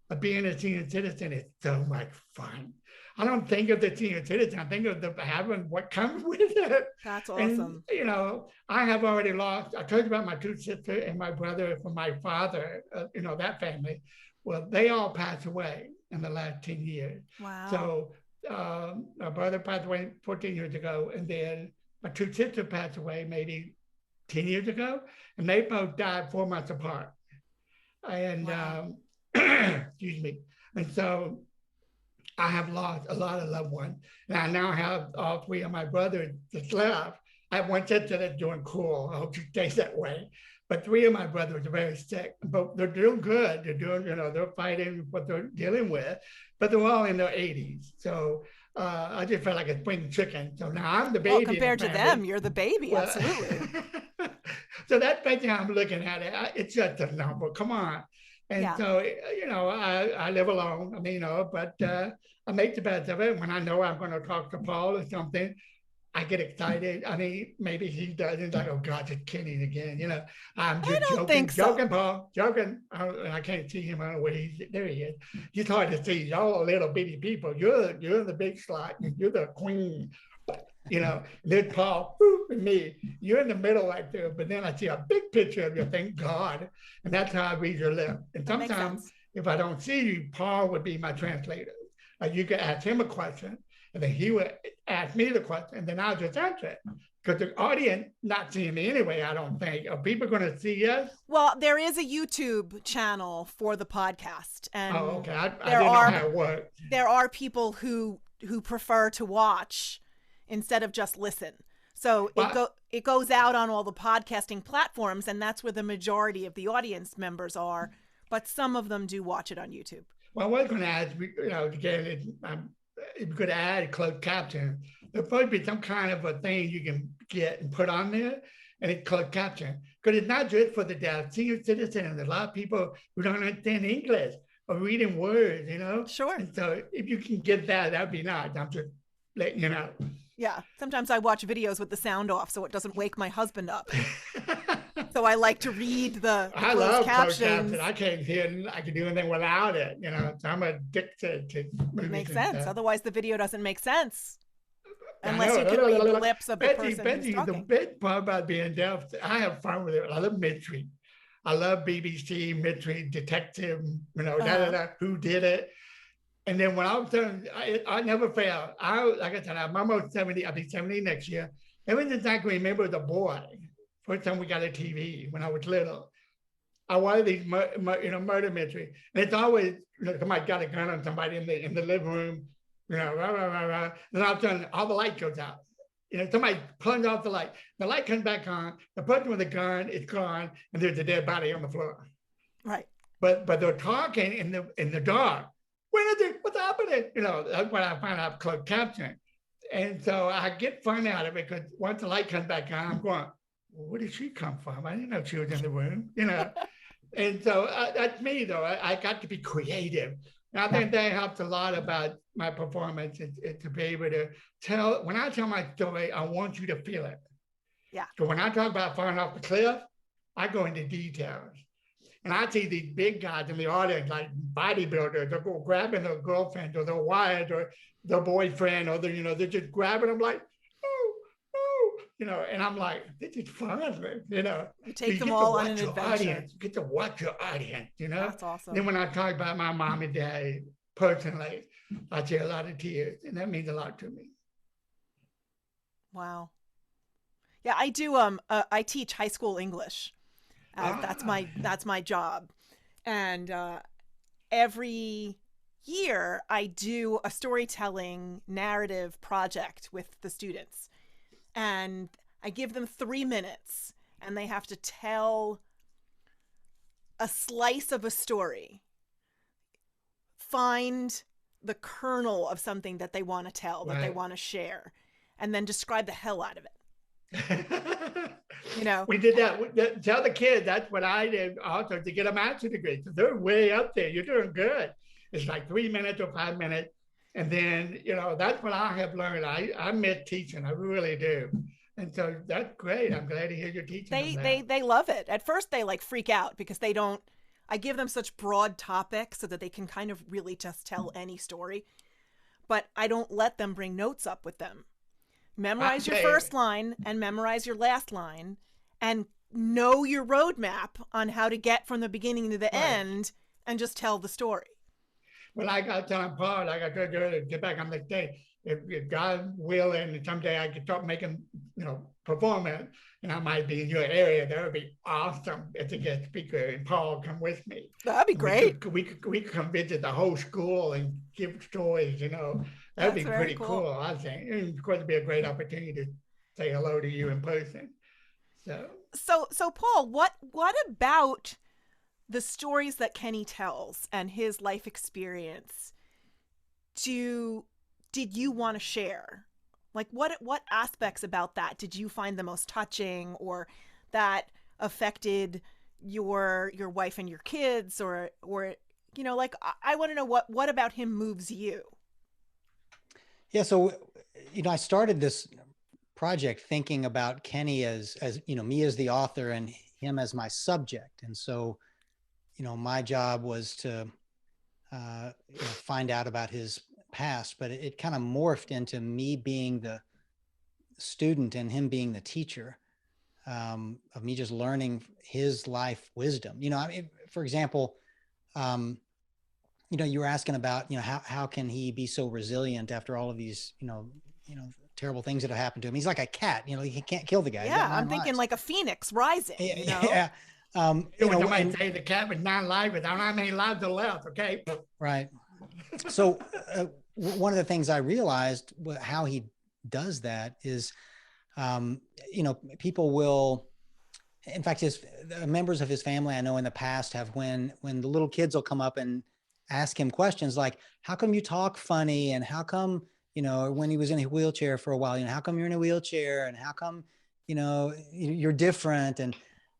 But being a senior citizen is so much fun. I don't think of the senior citizen. I think of having what comes with it.
That's awesome.
And, you know, I have already lost. I told you about my 2 sisters and my brother from my father, you know, that family. Well, they all passed away in the last 10 years.
Wow.
So my brother passed away 14 years ago. And then my 2 sisters passed away maybe 10 years ago, and they both died 4 months apart. And
wow.
Excuse me. And so I have lost a lot of loved ones. And I now have all 3 of my brothers that's left. I have one sister that's doing cool. I hope she stays that way. But 3 of my brothers are very sick, but they're doing good. They're doing, you know, they're fighting what they're dealing with, but they're all in their 80s. So I just felt like a spring chicken. So now I'm the baby.
Well, compared to them, you're the baby, well, absolutely.
So that's basically how I'm looking at it. It's just a number. Come on. And so, you know, I live alone. I mean, you know, but I make the best of it. When I know I'm going to talk to Paul or something, I get excited. I mean, maybe he does. He's like, oh, God, it's Kenny again. You know, I'm just joking, Paul, joking. I can't see him. I don't know where he's. There he is. He's hard to see. Y'all little bitty people. You're the big slot. You're the queen. You know, then Paul, and me, you're in the middle right there. But then I see a big picture of you, thank God. And that's how I read your lips. And sometimes if I don't see you, Paul would be my translator. Like you could ask him a question, and then he would ask me the question, and then I'll just answer it. Because the audience not seeing me anyway, I don't think. Are people going to see us?
Well, there is a YouTube channel for the podcast. And
okay. I didn't know how it worked.
There are people who prefer to watch instead of just listen. So it goes out on all the podcasting platforms, and that's where the majority of the audience members are. But some of them do watch it on YouTube.
Well, I was going to ask, you know, again, if you could add closed caption, there'll probably be some kind of a thing you can get and put on there, and it's closed caption. Because it's not just for the deaf, senior citizens, there's a lot of people who don't understand English or reading words, you know?
Sure.
And so if you can get that'd be nice. I'm just letting you know.
Yeah, sometimes I watch videos with the sound off so it doesn't wake my husband up. So I like to read the
I
closed
love
captions.
closed captions. I can't hear, I can do anything without it. You know, so I'm addicted to movies.
It makes sense. Otherwise, the video doesn't make sense. Unless you can read the lips of the person who's talking.
The best part about being deaf, I have fun with it. I love mystery. I love BBC mystery, detective, you know, who did it. And then when I was done, I never failed. Like I said, I'm almost 70. I'll be 70 next year. Ever since I can remember as a boy, first time we got a TV when I was little, I wanted these murder mystery. And it's always, you know, somebody got a gun on somebody in the living room, you know, rah, rah, rah, rah. And all of a sudden, all the light goes out. You know, somebody plunges off the light. The light comes back on. The person with the gun is gone, and there's a dead body on the floor.
Right.
But they're talking in the dark. what's happening? You know, that's when I find out closed captioning. And so I get fun out of it because once the light comes back on, I'm going, well, where did she come from? I didn't know she was in the room, you know. And so that's me, though. I got to be creative. And I think that helps a lot about my performance is to be able to tell, when I tell my story, I want you to feel it.
Yeah.
So when I talk about falling off the cliff, I go into details. And I see these big guys in the audience, like bodybuilders, they're grabbing their girlfriend or their wife or their boyfriend, or they're, you know, they're just grabbing them like, oh, oh, you know, and I'm like, this is fun, you know.
You take them all on an adventure.
Audience. You get to watch your audience, you know.
That's awesome.
Then when I talk about my mom and dad personally, I share a lot of tears, and that means a lot to me.
Wow. Yeah, I do. I teach high school English. That's my job, and every year I do a storytelling narrative project with the students, and I give them 3 minutes, and they have to tell a slice of a story, find the kernel of something that they want to tell, that they want to share, and then describe the hell out of it. You know,
we did that. Tell the kids that's what I did also to get a master's degree. So they're way up there. You're doing good. It's like 3 minutes or 5 minutes, and then you know that's what I have learned. I miss teaching. I really do, and so that's great. I'm glad to hear you're teaching.
They love it. At first, they like freak out because they don't. I give them such broad topics so that they can kind of really just tell any story, but I don't let them bring notes up with them. Memorize your first line and memorize your last line and know your roadmap on how to get from the beginning to the end and just tell the story.
Well, I got to tell Paul, like I told you earlier, get back on the day. If God willing, and someday I could start making, you know, performance, and I might be in your area, that would be awesome as a guest speaker. And Paul, come with me.
That'd be great.
We could come visit the whole school and give stories, you know. That'd be pretty cool, I think. And of course, it'd be a great opportunity to say hello to you in person.
So Paul, what about the stories that Kenny tells and his life experience did you want to share? Like what aspects about that did you find the most touching, or that affected your wife and your kids, or you know, like I want to know what about him moves you?
Yeah, so you know, I started this project thinking about Kenny as you know, me as the author and him as my subject, and so you know, my job was to you know, find out about his past, but it kind of morphed into me being the student and him being the teacher, of me just learning his life wisdom. You know, I mean, for example, you know, you were asking about, you know, how can he be so resilient after all of these, you know, terrible things that have happened to him. He's like a cat, you know, he can't kill the guy.
Yeah, I'm thinking like a phoenix rising. You know?
Yeah. You know,
might say the cat with 9 lives, but I don't know how many lives are left. Okay.
Right. So one of the things I realized how he does that is, you know, people will, in fact, his members of his family, I know in the past have, when the little kids will come up and ask him questions like, how come you talk funny? And how come, you know, when he was in a wheelchair for a while, you know, how come you're in a wheelchair? And how come, you know, you're different? And,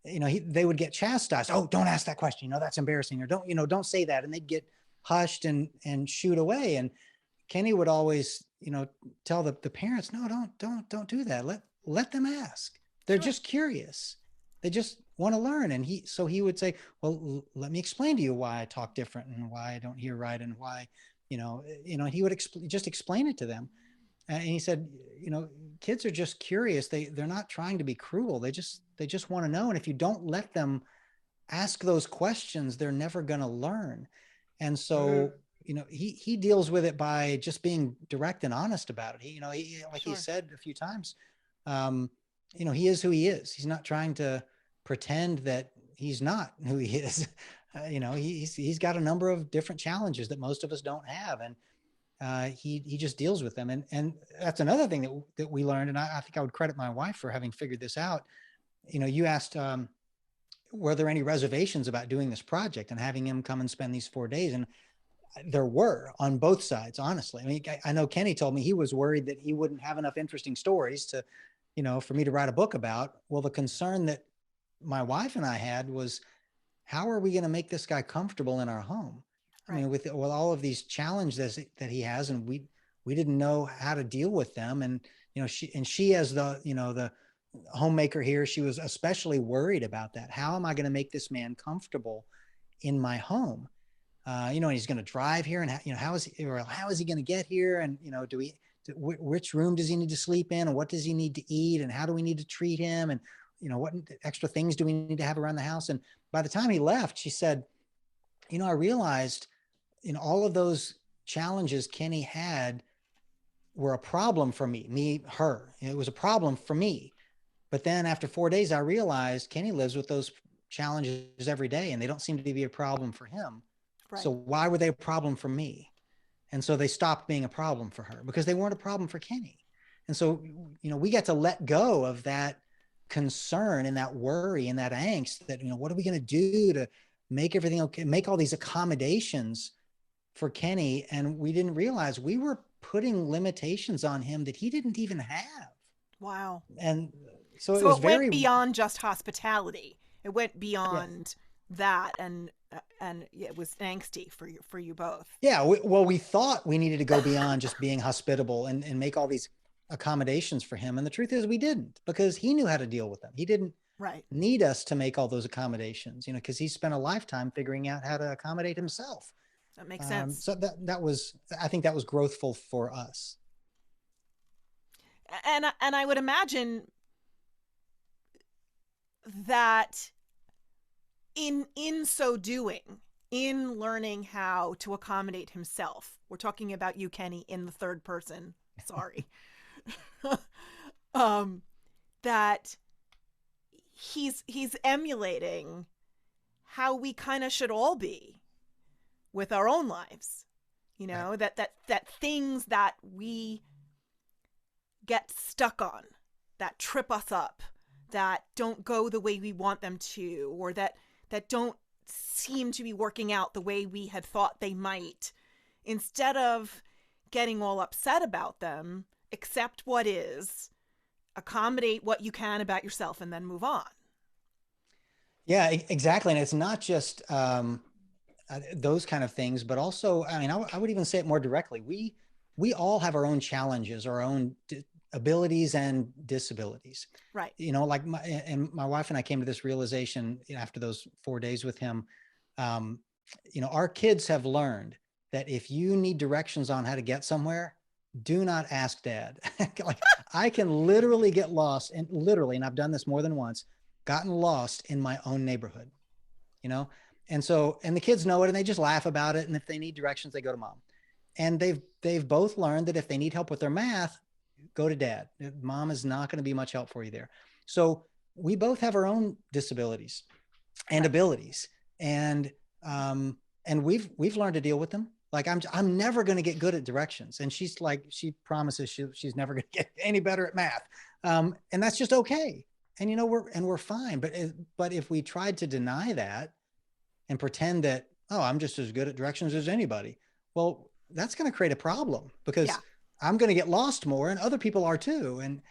you know, they would get chastised. Oh, don't ask that question. You know, that's embarrassing. Or don't say that. And they'd get hushed and shoot away. And Kenny would always, you know, tell the parents, no, don't do that. Let them ask. They're just curious. They just want to learn. And he would say, well, let me explain to you why I talk different and why I don't hear right and why, you know, he would just explain it to them. And he said, you know, kids are just curious. They're not trying to be cruel. They just want to know. And if you don't let them ask those questions, they're never going to learn. And so, you know, he deals with it by just being direct and honest about it. He said a few times, you know, he is who he is. He's not trying to pretend that he's not who he is. You know, he's got a number of different challenges that most of us don't have. And he just deals with them. And that's another thing that we learned. And I think I would credit my wife for having figured this out. You know, you asked, were there any reservations about doing this project and having him come and spend these 4 days? And there were on both sides, honestly. I mean, I know Kenny told me he was worried that he wouldn't have enough interesting stories to, for me to write a book about. Well, the concern that my wife and I had was, how are we going to make this guy comfortable in our home? Right. I mean, with all of these challenges that he has, and we didn't know how to deal with them. And, she as the, the homemaker here, she was especially worried about that. How am I going to make this man comfortable in my home? And he's going to drive here, and how is he going to get here? And, which room does he need to sleep in, and what does he need to eat, and how do we need to treat him? And, what extra things do we need to have around the house? And by the time he left, she said, I realized, all of those challenges Kenny had were a problem for her. It was a problem for me. But then after 4 days, I realized Kenny lives with those challenges every day, and they don't seem to be a problem for him. Right. So why were they a problem for me? And so they stopped being a problem for her because they weren't a problem for Kenny. And so, we got to let go of that concern and that worry and that angst that, what are we going to do to make everything okay, make all these accommodations for Kenny. And we didn't realize we were putting limitations on him that he didn't even have.
Wow.
And so it
went beyond just hospitality. It went beyond that. And it was angsty for you both.
Yeah. We thought we needed to go beyond just being hospitable and make all these accommodations for him. And the truth is we didn't, because he knew how to deal with them. He didn't need us to make all those accommodations, because he spent a lifetime figuring out how to accommodate himself.
That makes sense.
So I think that was growthful for us.
And I would imagine that in so doing, in learning how to accommodate himself, we're talking about you, Kenny, in the third person. Sorry. That he's emulating how we kind of should all be with our own lives, that things that we get stuck on, that trip us up, that don't go the way we want them to, or that don't seem to be working out the way we had thought they might. Instead of getting all upset about them, accept what is, accommodate what you can about yourself, and then move on.
Yeah, exactly. And it's not just those kind of things, but also, I would even say it more directly. We all have our own challenges, our own abilities and disabilities.
Right.
Like my wife and I came to this realization after those 4 days with him. Our kids have learned that if you need directions on how to get somewhere, do not ask Dad. Like, I can literally get lost, and I've done this more than once, gotten lost in my own neighborhood, and the kids know it, and they just laugh about it. And if they need directions, they go to Mom. And they've both learned that if they need help with their math, go to Dad. Mom is not going to be much help for you there. So we both have our own disabilities and abilities, and we've learned to deal with them. Like, I'm never going to get good at directions. And she's like, she promises she's never going to get any better at math. And that's just okay. And, we're fine. But if we tried to deny that and pretend that, oh, I'm just as good at directions as anybody, well, that's going to create a problem, because I'm going to get lost more, and other people are too. And,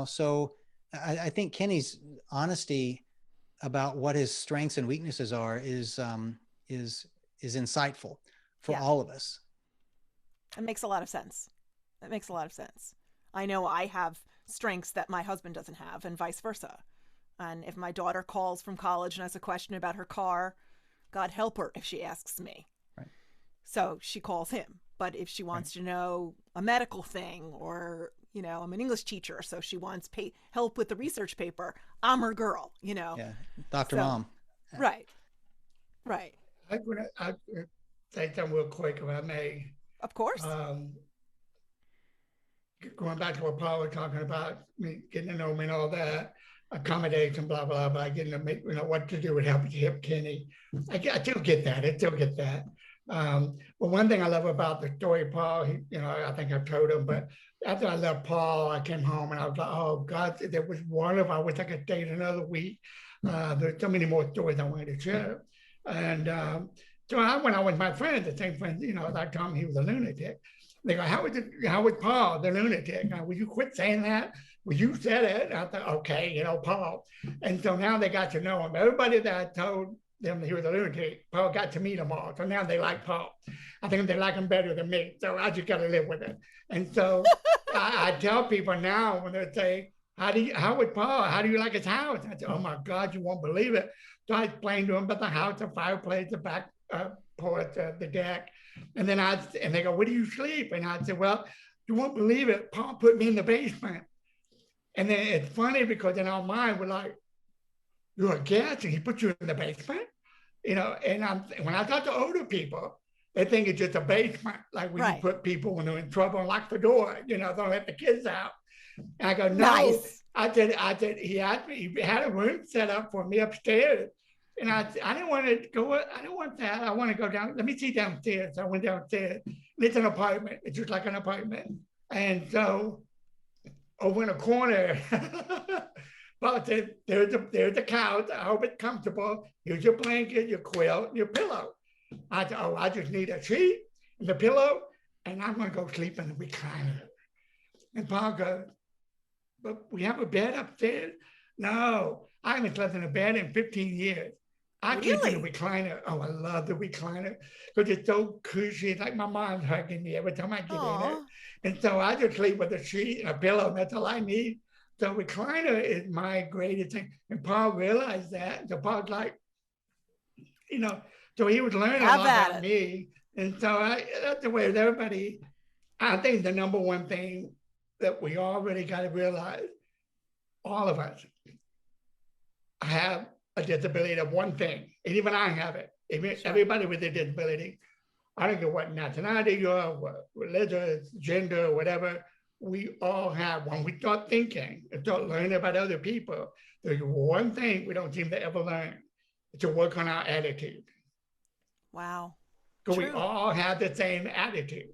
so I think Kenny's honesty about what his strengths and weaknesses are is insightful for all of us.
It makes a lot of sense. I know I have strengths that my husband doesn't have, and vice versa. And if my daughter calls from college and has a question about her car, God help her if she asks me.
Right.
So she calls him. But if she wants to know a medical thing, or, I'm an English teacher, so she wants help with the research paper, I'm her girl,
Yeah, Dr. Mom.
Right.
I'm going to say something real quick, if I may.
Of course.
Going back to what Paul was talking about, getting to know me and all that, accommodation, blah, blah, blah, getting to make, what to do would help Kenny. I do get that. But one thing I love about the story, Paul, I think I've told him, but after I left Paul, I came home and I was like, oh God, there was wonderful. I wish I could stay another week. There's so many more stories I wanted to share. And So I went out with my friends, the same friends, you know, I told him he was a lunatic. They go, how was Paul, the lunatic? Will you quit saying that? Well, you said it. And I thought, okay, you know, Paul. And so now they got to know him. Everybody that I told them he was a lunatic, Paul got to meet them all. So now they like Paul. I think they like him better than me. So I just got to live with it. And so I tell people now when they say, how would Paul? How do you like his house? I say, oh my God, you won't believe it. So I explained to him about the house, the fireplace, the back porch, the deck. And then and they go, where do you sleep? And I said, well, you won't believe it. Paul put me in the basement. And then it's funny because in our mind, we're like, you're a guest and he put you in the basement? You know, and when I talk to older people, they think it's just a basement, like when you put people when they're in trouble and lock the door, you know, don't let the kids out. And I go, no. Nice. I said, he asked me, he had a room set up for me upstairs. And I didn't want to go, I don't want that. I want to go down. Let me see downstairs. So I went downstairs. It's an apartment. It's just like an apartment. And so over in a corner, Paul said, there's the couch. I hope it's comfortable. Here's your blanket, your quilt, your pillow. I said, oh, I just need a sheet and the pillow, and I'm going to go sleep in the recliner. And Paul goes, but we have a bed upstairs? No, I haven't slept in a bed in 15 years. I sleep in a recliner. Oh, I love the recliner because it's so cushy. It's like my mom's hugging me every time I get in it. And so I just sleep with a sheet and a pillow, and that's all I need. So recliner is my greatest thing. And Paul realized that. So Paul's like, you know, so he was learning a lot about me. And so that's the way everybody, I think the number one thing that we all really got to realize, all of us have a disability of one thing. And even I have it. Even everybody with a disability, I don't care what nationality you are, what religion, gender, whatever, we all have. When we start thinking and start learning about other people, there's one thing we don't seem to ever learn. It's to work on our attitude.
Wow.
Because we all have the same attitude.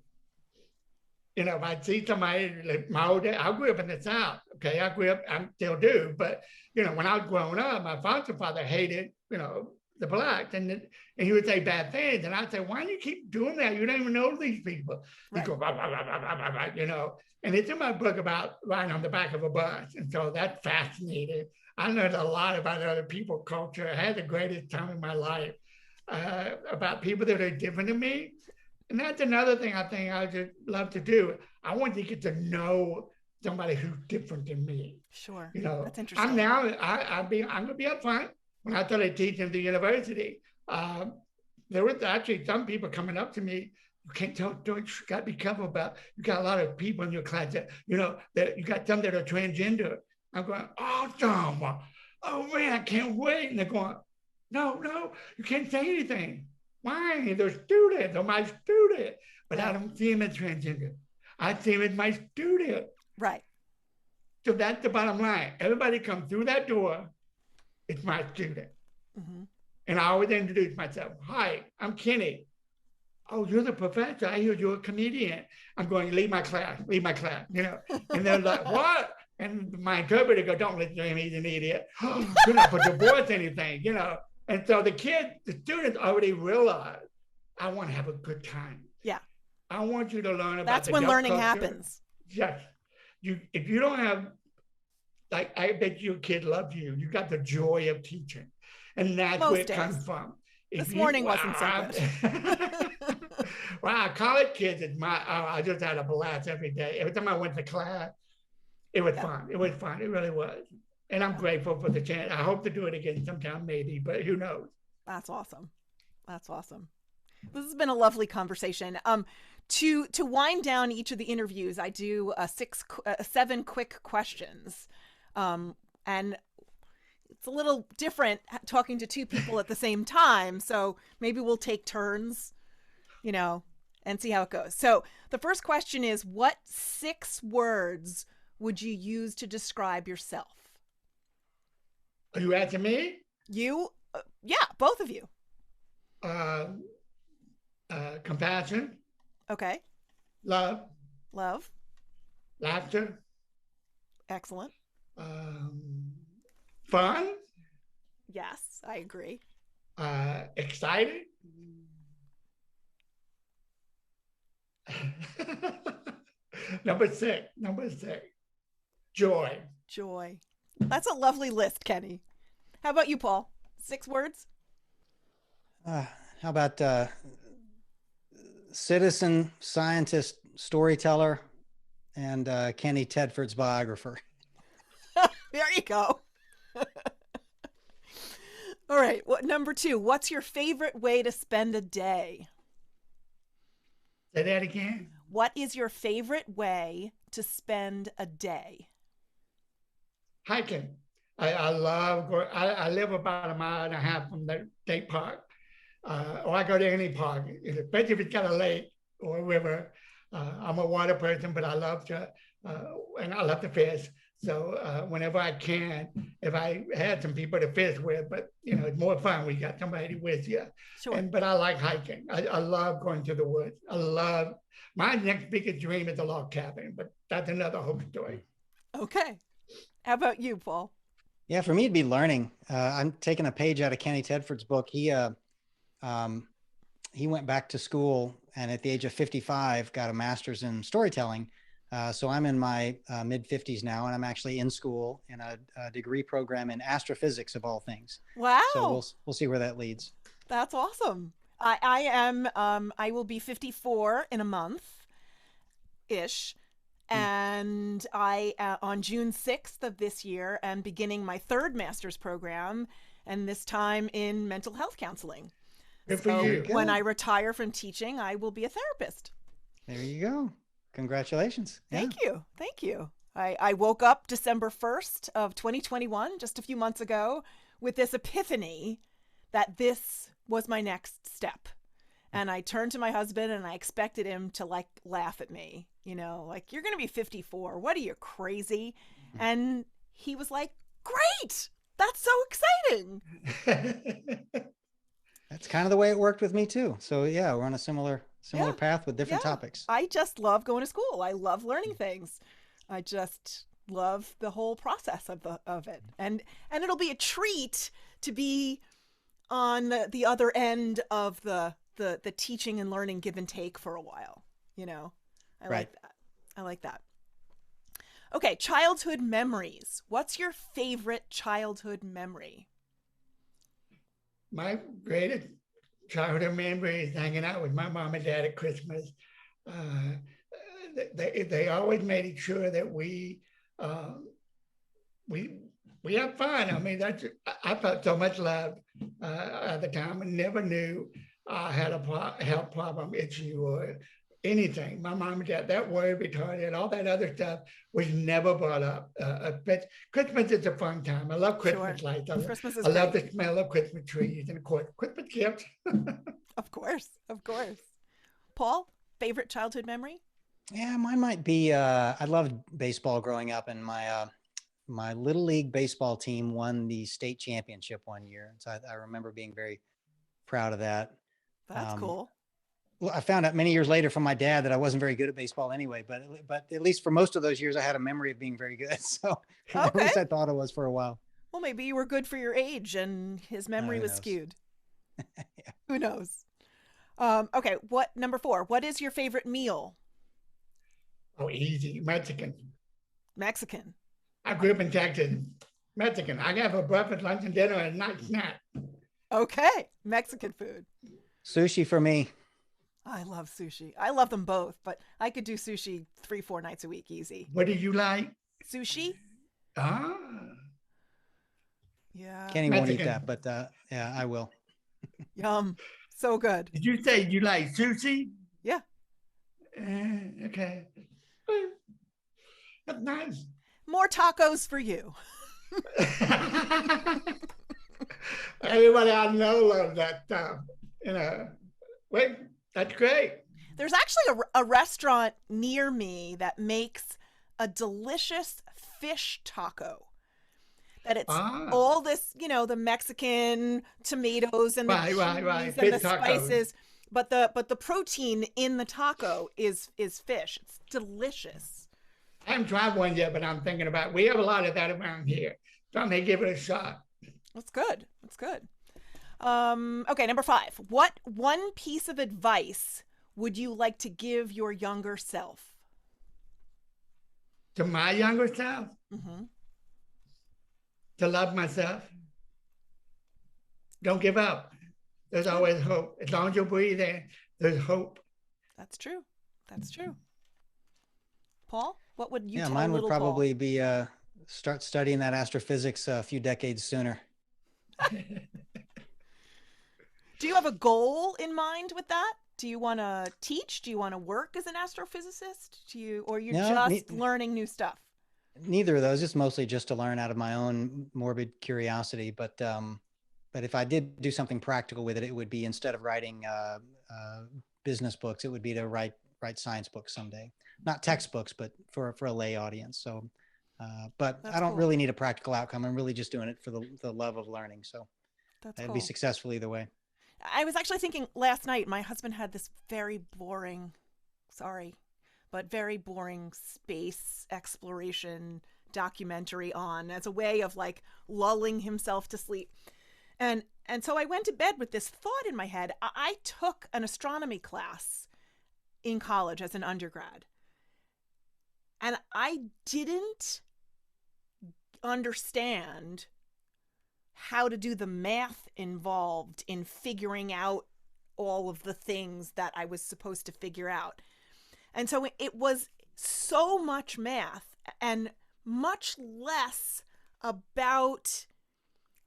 You know, if I see somebody, like my old dad, I grew up in the South, okay? I still do, but, you know, when I was growing up, my foster father hated, you know, the blacks, and he would say bad things, and I'd say, why do you keep doing that? You don't even know these people. He'd go, blah, blah, blah, blah, blah, blah, blah, you know, and it's in my book about riding on the back of a bus, and so that's fascinating. I learned a lot about other people's culture. I had the greatest time in my life about people that are different than me. And that's another thing I think I just love to do. I want to get to know somebody who's different than me.
Sure.
You know,
that's interesting.
I'm going to be upfront. When I started teaching at the university, there was actually some people coming up to me. You can't tell, you got to be careful about, you got a lot of people in your class that, you know, that you got some that are transgender. I'm going, awesome. Oh man, I can't wait. And they're going, no, you can't say anything. Why? They're students, they're my student. But I don't see them as transgender. I see them as my student.
Right.
So that's the bottom line. Everybody comes through that door, it's my student. Mm-hmm. And I always introduce myself. Hi, I'm Kenny. Oh, you're the professor. I hear you're a comedian. I'm going, leave my class, you know. And they're like, what? And my interpreter goes, don't listen to him, he's an idiot. You're not going to divorce anything, you know. And so the students already realize, I want to have a good time.
Yeah.
I want you to learn about
That's when learning happens.
Yes. If you don't have, like, I bet your kid loves you. You got the joy of teaching. And that's where it comes from.
This morning wasn't so
good. Wow, college kids, I just had a blast every day. Every time I went to class, it was fun. It was fun. It really was. And I'm grateful for the chance. I hope to do it again sometime, maybe, but who knows?
That's awesome. That's awesome. This has been a lovely conversation. To wind down each of the interviews, I do 7 quick questions. And it's a little different talking to 2 people at the same time. So maybe we'll take turns, you know, and see how it goes. So the first question is, what 6 words would you use to describe yourself?
Are you asking me?
You? Yeah, both of you.
Compassion.
Okay.
Love. Laughter.
Excellent.
Fun.
Yes, I agree.
Excited. Number six, joy.
Joy. That's a lovely list, Kenny. How about you, Paul? 6 words?
How about citizen, scientist, storyteller, and Kenny Tedford's biographer?
There you go. All right. Number 2, what's your favorite way to spend a day?
Say that again.
What is your favorite way to spend a day?
Hiking. I love going. I live about 1.5 miles from the state park, or I go to any park, especially if it's got a lake or a river. I'm a water person, but I love to, and I love to fish. So whenever I can, if I had some people to fish with, but it's more fun when you got somebody with you.
Sure.
But I like hiking. I love going to the woods. My next biggest dream is a log cabin, but that's another whole story.
Okay. How about you, Paul?
Yeah, for me, it'd be learning. I'm taking a page out of Kenny Tedford's book. He went back to school and at the age of 55 got a master's in storytelling. So I'm in my mid-50s now, and I'm actually in school in a degree program in astrophysics of all things.
Wow.
So we'll see where that leads.
That's awesome. I will be 54 in a month-ish. And I, on June 6th of this year, am beginning my 3rd master's program, and this time in mental health counseling.
Good for you.
When I retire from teaching, I will be a therapist.
There you go. Congratulations.
Thank you. Thank you. I woke up December 1st of 2021, just a few months ago, with this epiphany that this was my next step. And I turned to my husband and I expected him to laugh at me, like, you're going to be 54. What are you, crazy? And he was like, great. That's so exciting.
That's kind of the way it worked with me too. So yeah, we're on a similar path with different topics.
I just love going to school. I love learning things. I just love the whole process of it. And it'll be a treat to be on the other end of the teaching and learning give and take for a while. I like that. I like that. Okay, childhood memories. What's your favorite childhood memory?
My greatest childhood memory is hanging out with my mom and dad at Christmas. They always made sure that we have fun. I mean, I felt so much love at the time and never knew I had a health problem, issue, or anything. My mom and dad, that word retarded, all that other stuff was never brought up. But Christmas is a fun time. I love Christmas lights.
Christmas is
I love the smell of Christmas trees and, of course, Christmas gifts.
Of course. Paul, favorite childhood memory?
Yeah, mine might be, I loved baseball growing up, and my little league baseball team won the state championship one year. So I remember being very proud of that.
That's cool.
Well, I found out many years later from my dad that I wasn't very good at baseball anyway, but at least for most of those years, I had a memory of being very good. So at least I thought I was for a while.
Well, maybe you were good for your age and his memory was skewed.
Yeah.
Who knows? Okay. Number 4, what is your favorite meal?
Oh, easy. Mexican.
I
grew up in Texas. Mexican. I have a breakfast, lunch, and dinner and night snack.
Okay. Mexican food.
Sushi for me.
I love sushi. I love them both, but I could do sushi 3-4 nights a week easy.
What do you like?
Sushi? Yeah.
Kenny won't eat that, but yeah, I will.
Yum. So good.
Did you say you like sushi?
Yeah.
Okay. That's nice.
More tacos for you.
Everybody I know loves that stuff. Wait, that's great.
There's actually a restaurant near me that makes a delicious fish taco. That it's all this, the Mexican tomatoes and the cheese and the spices, but the protein in the taco is fish. It's delicious.
I haven't tried one yet, but I'm thinking about. We have a lot of that around here, so I may give it a shot.
That's good. Okay, number 5. What one piece of advice would you like to give your younger self?
To my younger self?
Mm-hmm.
To love myself. Don't give up. There's always hope. As long as you're breathing, there's hope.
That's true. That's true. Paul, what would you tell
mine would
little
probably
Paul?
be start studying that astrophysics a few decades sooner.
Do you have a goal in mind with that? Do you want to teach? Do you want to work as an astrophysicist? Or you're just learning new stuff?
Neither of those. It's mostly just to learn out of my own morbid curiosity. But if I did do something practical with it, it would be, instead of writing business books, it would be to write science books someday. Not textbooks, but for a lay audience. So, but I don't really need a practical outcome. I'm really just doing it for the love of learning. So I'd be successful either way.
I was actually thinking last night, my husband had this very boring space exploration documentary on as a way of like lulling himself to sleep. And so I went to bed with this thought in my head. I took an astronomy class in college as an undergrad, and I didn't understand how to do the math involved in figuring out all of the things that I was supposed to figure out. And so it was so much math and much less about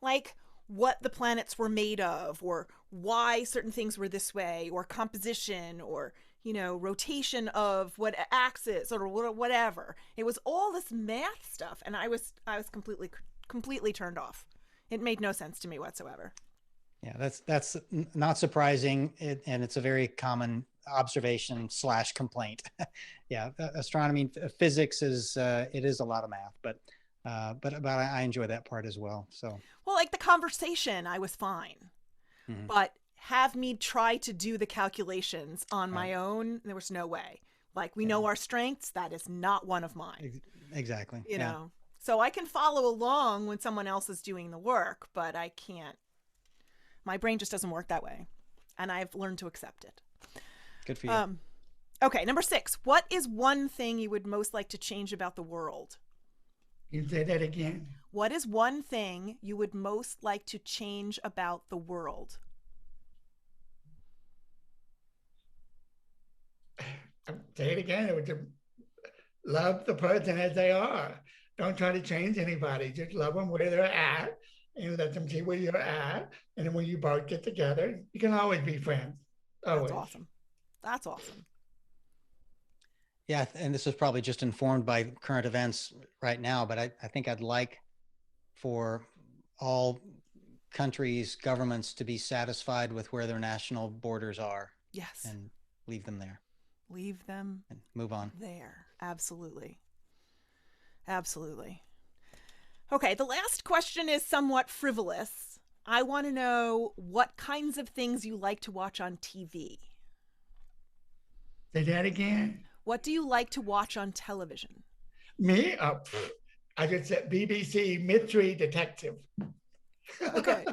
like what the planets were made of, or why certain things were this way, or composition, or, rotation of what axis, or whatever. It was all this math stuff, and I was completely turned off. It made no sense to me whatsoever.
Yeah, that's not surprising, and it's a very common observation / complaint. Yeah, astronomy, physics is it is a lot of math, but I enjoy that part as well. So,
well, like the conversation, I was fine, but have me try to do the calculations on my own, there was no way. Like, we know our strengths, that is not one of mine.
Exactly.
You know. So I can follow along when someone else is doing the work, but I can't. My brain just doesn't work that way, and I've learned to accept it.
Good for you.
Okay, number 6. What is one thing you would most like to change about the world?
You say that again.
What is one thing you would most like to change about the world?
Say it again. It would just love the person as they are. Don't try to change anybody. Just love them where they're at and let them see where you're at. And then when you both get together, you can always be friends. Always.
That's awesome. That's awesome.
Yeah, and this is probably just informed by current events right now, but I think I'd like for all countries, governments to be satisfied with where their national borders are.
Yes.
And leave them there.
Leave them
and move on.
There. Absolutely. Absolutely. Okay, the last question is somewhat frivolous. I want to know what kinds of things you like to watch on TV.
Say that again.
What do you like to watch on television?
Me? I just said BBC Mystery Detective.
Okay.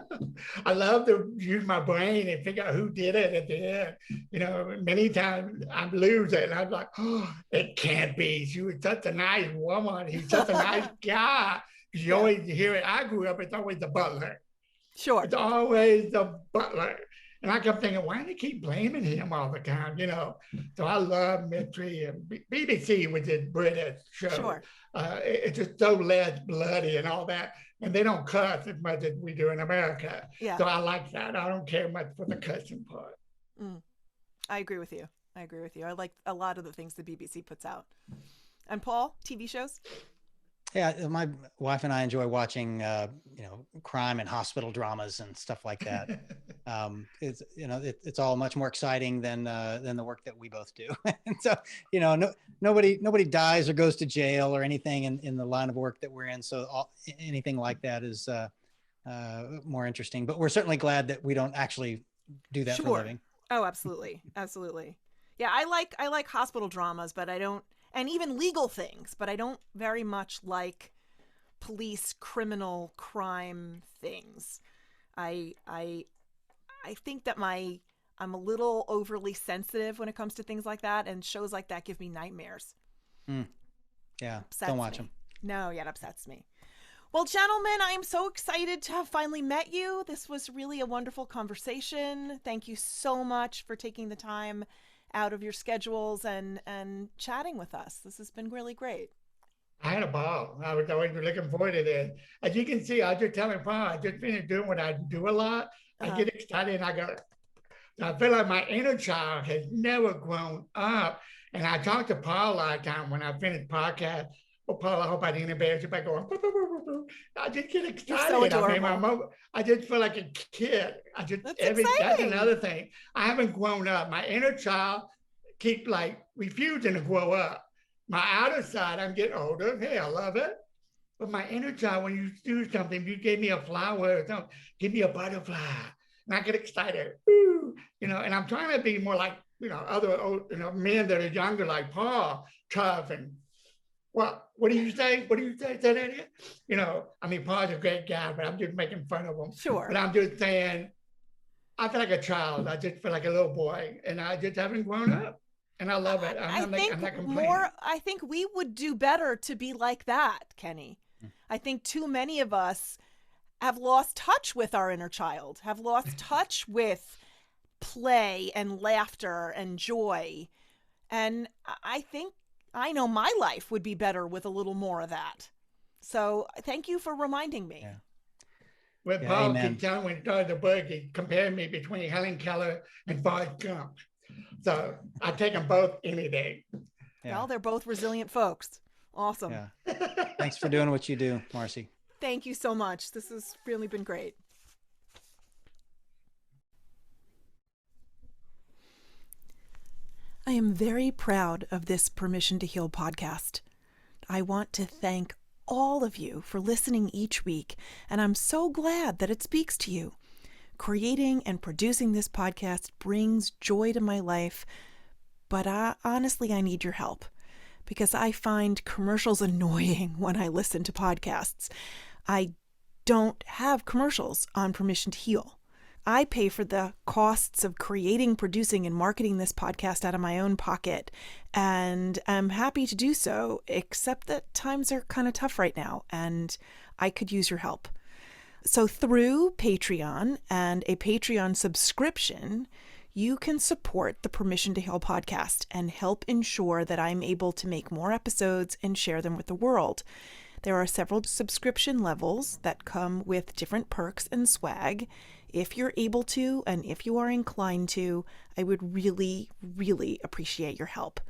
I love to use my brain and figure out who did it at the end. Many times I lose it, and I'm like, oh, it can't be. She was such a nice woman. He's such a nice guy. You always hear it. I grew up, it's always the butler.
Sure.
It's always the butler. And I kept thinking, why do they keep blaming him all the time? So I love mystery, and BBC, which is British show.
Sure.
It's just so less bloody and all that. And they don't cuss as much as we do in America.
Yeah.
So I like that. I don't care much for the cussing part.
I agree with you. I like a lot of the things the BBC puts out. And Paul, TV shows?
Yeah, my wife and I enjoy watching, crime and hospital dramas and stuff like that. It's all much more exciting than the work that we both do. And so, nobody dies or goes to jail or anything in the line of work that we're in. So anything like that is more interesting. But we're certainly glad that we don't actually do that for a living.
Oh, absolutely, absolutely. Yeah, I like hospital dramas, but I don't. And even legal things, but I don't very much like police criminal crime things. I think that my I'm a little overly sensitive when it comes to things like that, and shows like that give me nightmares.
Yeah,
Upsets
don't watch
me.
them.
No, yeah, it upsets me. Well, gentlemen, I am so excited to have finally met you. This was really a wonderful conversation. Thank you so much for taking the time out of your schedules and chatting with us. This has been really great.
I had a ball. I was always looking forward to this. As you can see, I was just telling Paul, I just finished doing what I do a lot. I get excited and I go, I feel like my inner child has never grown up. And I talk to Paul a lot of time when I finish podcast. Well, Paul, I hope I didn't embarrass you by going, boo, boo, boo, boo. I just get excited.
You're so adorable.
I just feel like a kid. That's another thing. I haven't grown up. My inner child keep like refusing to grow up. My outer side, I'm getting older. Hey, I love it. But my inner child, when you do something, you gave me a flower or something, give me a butterfly. And I get excited. Woo! And I'm trying to be more like, other men that are younger, like Paul, tough and, well, what do you say? What do you say? Say that again? Paul's a great guy, but I'm just making fun of him.
Sure.
But I'm just saying, I feel like a child. I just feel like a little boy, and I just haven't grown up. And I love it. I'm not complaining.
I think we would do better to be like that, Kenny. I think too many of us have lost touch with our inner child, have lost touch with play and laughter and joy. And I know my life would be better with a little more of that. So thank you for reminding me.
Yeah. Well, Paul kept telling when he started the book, he compared me between Helen Keller and Forrest Gump. So I take them both any day.
Yeah. Well, they're both resilient folks. Awesome.
Yeah. Thanks for doing what you do, Marcy.
Thank you so much. This has really been great. I am very proud of this Permission to Heal podcast. I want to thank all of you for listening each week, and I'm so glad that it speaks to you. Creating and producing this podcast brings joy to my life, but honestly, I need your help because I find commercials annoying when I listen to podcasts. I don't have commercials on Permission to Heal. I pay for the costs of creating, producing, and marketing this podcast out of my own pocket, and I'm happy to do so, except that times are kind of tough right now, and I could use your help. So through Patreon and a Patreon subscription, you can support the Permission to Heal podcast and help ensure that I'm able to make more episodes and share them with the world. There are several subscription levels that come with different perks and swag. If you're able to, and if you are inclined to, I would really, really appreciate your help.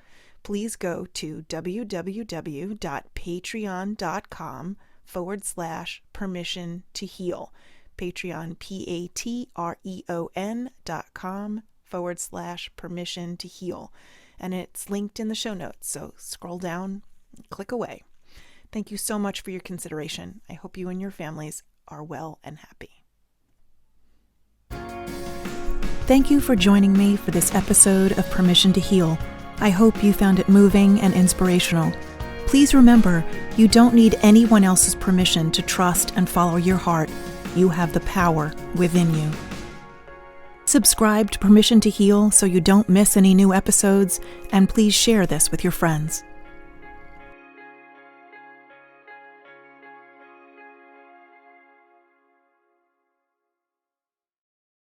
Please go to www.patreon.com/permission to heal. Patreon, patreon.com/permission to heal. And it's linked in the show notes. So scroll down, click away. Thank you so much for your consideration. I hope you and your families are well and happy. Thank you for joining me for this episode of Permission to Heal. I hope you found it moving and inspirational. Please remember, you don't need anyone else's permission to trust and follow your heart. You have the power within you. Subscribe to Permission to Heal so you don't miss any new episodes, and please share this with your friends.